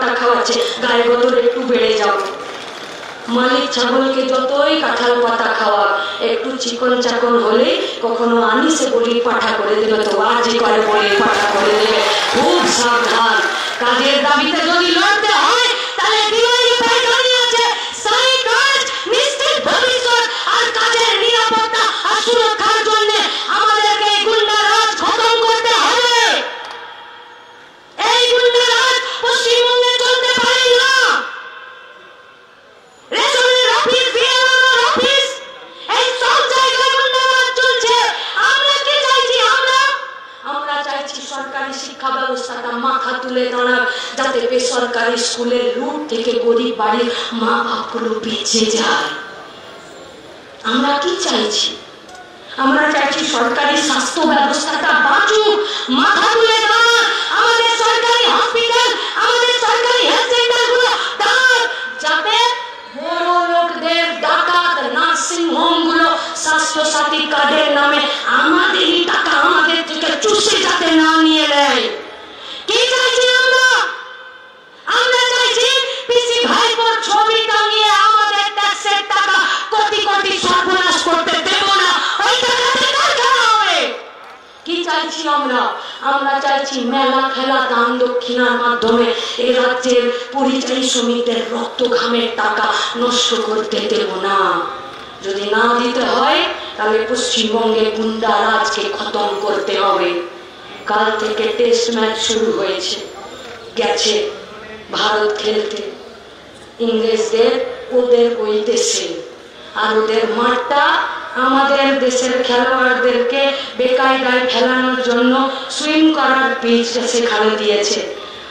S2: পাতা খাওয়াচ্ছে, গায়ে গতর একটু বেড়ে যাবে। মালিক ছাগলকে যতই কাঁঠাল পাতা খাওয়া, একটু চিকন চাকন হলে কখনো আনিসে বলি পাঠা করে দেবে, তো বাজি করে বলি পাঠা করে দেবে। খুব সাবধান। কাজের দাবিতে যদি লড়তে হয় তাহলে ডিওয়াইএফআই দাঁড়িয়েছে স্থায়ী কাজ, নিশ্চিত ভবিষ্যৎ আর কাজের নিরাপত্তা আর সুরক্ষার জন্য আমাদেরকে এই গুন্ডারাজ খতম করতে হবে। এই গুন্ডারাজ পশ্চিমবঙ্গে চলতে পারে না। রেশনের অফিস, বিএলওর অফিস, এই সব জায়গায় গুন্ডারাজ চলছে। আমরা কি চাইছি? আমরা চাইছি সরকারি শিক্ষা ব্যবস্থাটা মাথা তুলে দাঁড়াক, যাতে বেসরকারি স্কুলের লুট থেকে গরিব বাড়ির মা বাপগুলো বেঁচে যায়। আমরা কি চাইছি? আমরা চাইছি সরকারি স্বাস্থ্য ব্যবস্থাটা বাঁচুক, মাথা তুলে দাঁড়াক। আমাদের সরকারি হসপিটাল, আমাদের সরকারি হেলথ সেন্টারগুলো দাঁড়াক, যাতে বড় লোকদের ডাকাত নার্সিং হোমগুলো স্বাস্থ্য সাথী কার্ডের নামে আমাদেরই টাকা আমাদের থেকে চুষে যাতে না নিয়ে নেয়। কি চাইছি আমরা? আমরা চাইছি পিসি ভাইপোর ছবি টাঙিয়ে আমাদের ট্যাক্সের টাকা কোটি কোটি সর্বনাশ করতে দেব না। ওই টাকাতে কারখানা হবে। কি চাইছি আমরা? আমরা চাইছি মেলা খেলা দান দক্ষিণার মাধ্যমে এই রাজ্যের পরিযায়ী শ্রমিকদের রক্ত ঘামের টাকা নষ্ট করতে দেব না। যদি না দিতে হয় তাহলে পশ্চিমবঙ্গে গুন্ডা রাজকে খতম করতে হবে। কাল থেকে টেস্ট ম্যাচ শুরু হয়েছে, গেছে ভারত খেলতে ইংরেজদের ওদের ওই দেশে, আর ওদের মাঠটা আমাদের দেশের খেলোয়াড়দেরকে বেকায়দায় খেলানোর জন্য সুইং করার পিচ সেখানে দিয়েছে।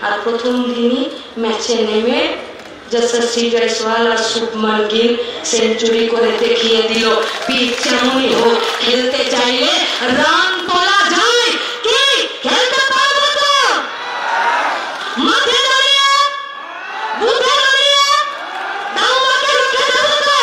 S2: আর প্রথম দিনই ম্যাচে নেমে যশস্বী জয়সওয়াল আর শুভমন গিল সেঞ্চুরি করে দেখিয়ে দিল পিচ যেমনই হোক খেলতে চাইলে রান তোলা যায়। কি খেলতে পারবো তো? মাঠে দাঁড়িয়ে বুথে দাঁড়িয়ে দাঙ্গাকে রুখে দেবো তো?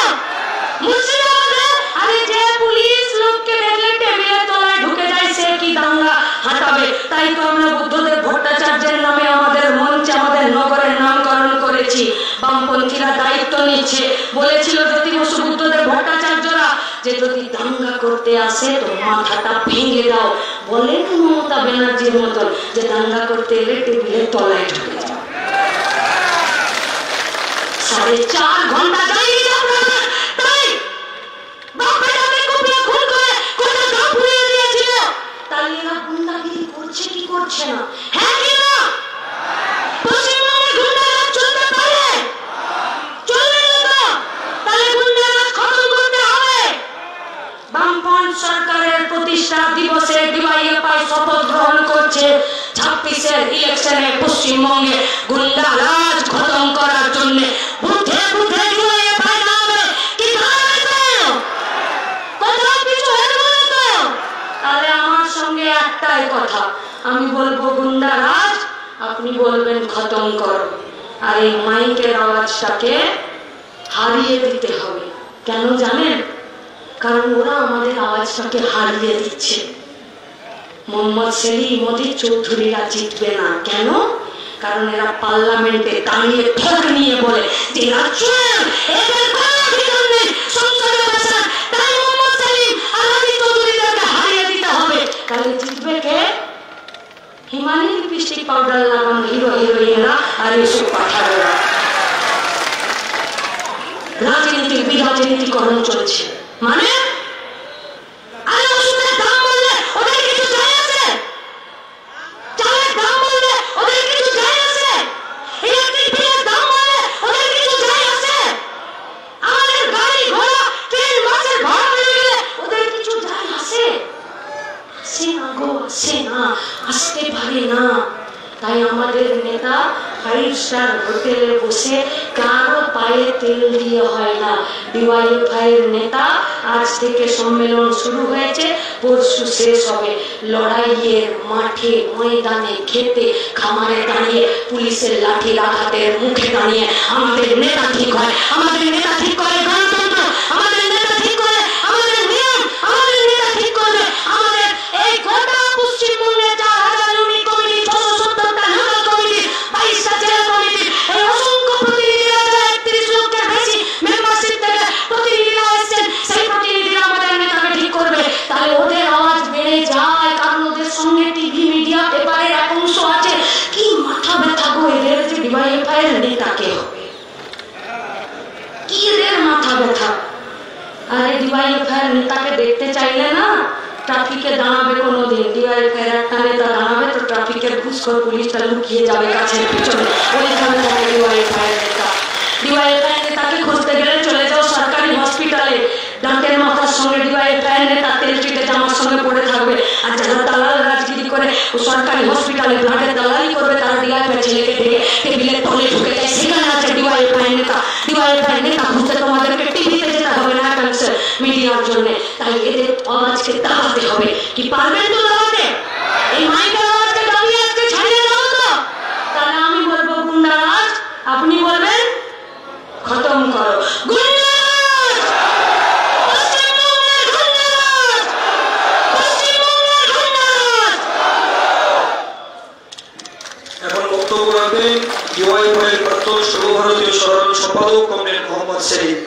S2: মুর্শিদাবাদে আরে যে পুলিশ লোককে দেখলে টেবিলের তলায় ঢুকে যায় সে কি দাঙ্গা হাঁটাবে? তাই তো আমরা বুদ্ধদেব ভট্টাচার্যের নামে আমাদের মঞ্চে আমাদের নগরের নামকরণ করেছি। বামপন্থীরা দায়িত্ব নিচ্ছে, বলেছিল জ্যোতি বসু বুদ্ধদেব ভট্টাচার্যরা যে যদি দাঙ্গা করতে আসে তো মাথাটা ভেঙে দাও। বলেন মমতা ব্যানার্জির মতন যে দাঙ্গা করতে এলে টেবিলের তলায় ঢুকে যাও। 4.5 ঘন্টা যায়নি আপনারা, তাই বাপেটাকে কুপিয়ে খুন করে কোটা গাঁ পুড়িয়ে দিয়েছিল। তাহলে এরা গুন্ডাগিরি করছে কি করছে না? হ্যাঁ কি না? পশ্চিমবঙ্গে গুন্ডারাজ চলতে পারে? চলবে না তো? তাহলে গুন্ডারাজ খতম করতে হবে। বামপন্থ সরকারের প্রতিষ্ঠা দিবসে ডিওয়াইএফআই শপথ গ্রহণ করছে 26-এর ইলেকশনে পশ্চিমবঙ্গে গুন্ডারাজ খতম করার জন্য বুথে বুথে ডিওয়াইএফআই নামে কি দাঁড়াবে তো? কোথাও কিছু হেরবো না তো? তাহলে আমার সঙ্গে একটাই কথা, আমি বলবো গুন্ডারাজ, আপনি বলবেন খতম করো। আর এই মাইকের আওয়াজটাকে হারিয়ে দিতে হবে। কেন জানেন? কারণ ওরা আমাদের আওয়াজটাকে হারিয়ে দিচ্ছে। মোহাম্মদ সেলিম মোদী চৌধুরীরা জিতবে না। কেন? কারণ এরা পার্লামেন্টে দাঁড়িয়ে ঠোক নিয়ে বলে যে এদের কোনো অধিকার নেই সংসদে বসার, তাই মোহাম্মদ সেলিম আর মোদী চৌধুরীদেরকে হারিয়ে দিতে হবে। তাহলে জিতবে কে? হিমানি লিপস্টিক পাউডার লাগানো হিরো হিরোইনরা আর এসব পাঠারোরা। রাজনীতির বিরাজনীতিকরণ চলছে। মানে আরে ওষুধের দাম বললে ওদের কিছু যায় আছে? চালের দাম বললে ওদের কিছু যায় আছে? ইলেকট্রিক বিলের দাম বললে ওদের কিছু যায় আছে? আমাদের গাড়ি ঘোড়া ট্রেন বাসের ভাড়া বেড়ে গেলে ওদের কিছু যায় আছে? আসে না গো, আসে না, আসতে পারে না। তাই আমাদের নেতা 5 স্টার হোটেলে বসে কারো পায়ে তেল দিয়ে হয় না। ডিওয়াইএফআই এর নেতা আজ থেকে সম্মেলন শুরু হয়েছে, পরশু শেষ হবে। লড়াইয়ের মাঠে ময়দানে খেতে খামারে দাঁড়িয়ে পুলিশের লাঠির আঘাতের মুখে দাঁড়িয়ে আমাদের নেতা ঠিক হয়। আমাদের নেতা ঠিক করে গণতন্ত্র, আমাদের নেতা ঠিক করে আমাদের নিয়ম, আমাদের নেতা ঠিক করবে আমাদের এই গোটা পশ্চিমবঙ্গের 4000 ইউনিট কমিটি, 670টা নোডাল কমিটি, 22টা জেলা কমিটি
S8: ডিওয়াইএফআই এর নেতা কে হবে? কি এদের মাথা ব্যথা? আরে ডিওয়াইএফআই এর নেতাকে দেখতে চাইলে না ট্রাফিকে দাঁড়াবে কোনোদিন, ডিওয়াইএফআই এর একটা নেতা দাঁড়াবে তো ট্রাফিকের ঘুষখোর পুলিশটা লুকিয়ে যাবে গাছের পিছনে, ওইখানে থাকে ডিওয়াইএফআই এর নেতা। ডিওয়াইএফআই এর নেতাকে খুঁজতে গেলে চলে যাও সরকারি হসপিটালে, ডাক্তার মাথার সঙ্গে ডিওয়াইএফআই এর নেতা তেল চিটে জামার সঙ্গে পড়ে থাকবে। আর যারা দালাল রাজনীতি করে ও সরকারি হসপিটালে ব্লাডের দালালি করবে তারা ডিওয়াইএফআই ছেলেকে ডেকে টেবিলের তলে ঢুকে যায়, সেখানে আছে ডিওয়াইএফআই নেতা। ডিওয়াইএফআই নেতা খুঁজতে তোমাদেরকে টিভিতে যেতে হবে না মিডিয়ার জন্য, তাই এদের আওয়াজকে দাবাতে হবে। কি পারবেন তো দাবাতে? এই মাইকের আওয়াজকে দাবিয়ে আজকে ছাড়িয়ে যাবো তো? তাহলে আমি বলবো গুন্ডারাজ, আপনি বলবেন খতম করো গুন্ডারাজ, পশ্চিমবঙ্গের গুন্ডারাজ, পশ্চিমবঙ্গের গুন্ডারাজ।
S7: এখন বক্তব্য রাখবেন ডিওয়াইএফআই এর প্রাক্তন সর্বভারতীয় সাধারণ সম্পাদক কমরেড মোহাম্মদ সেলিম।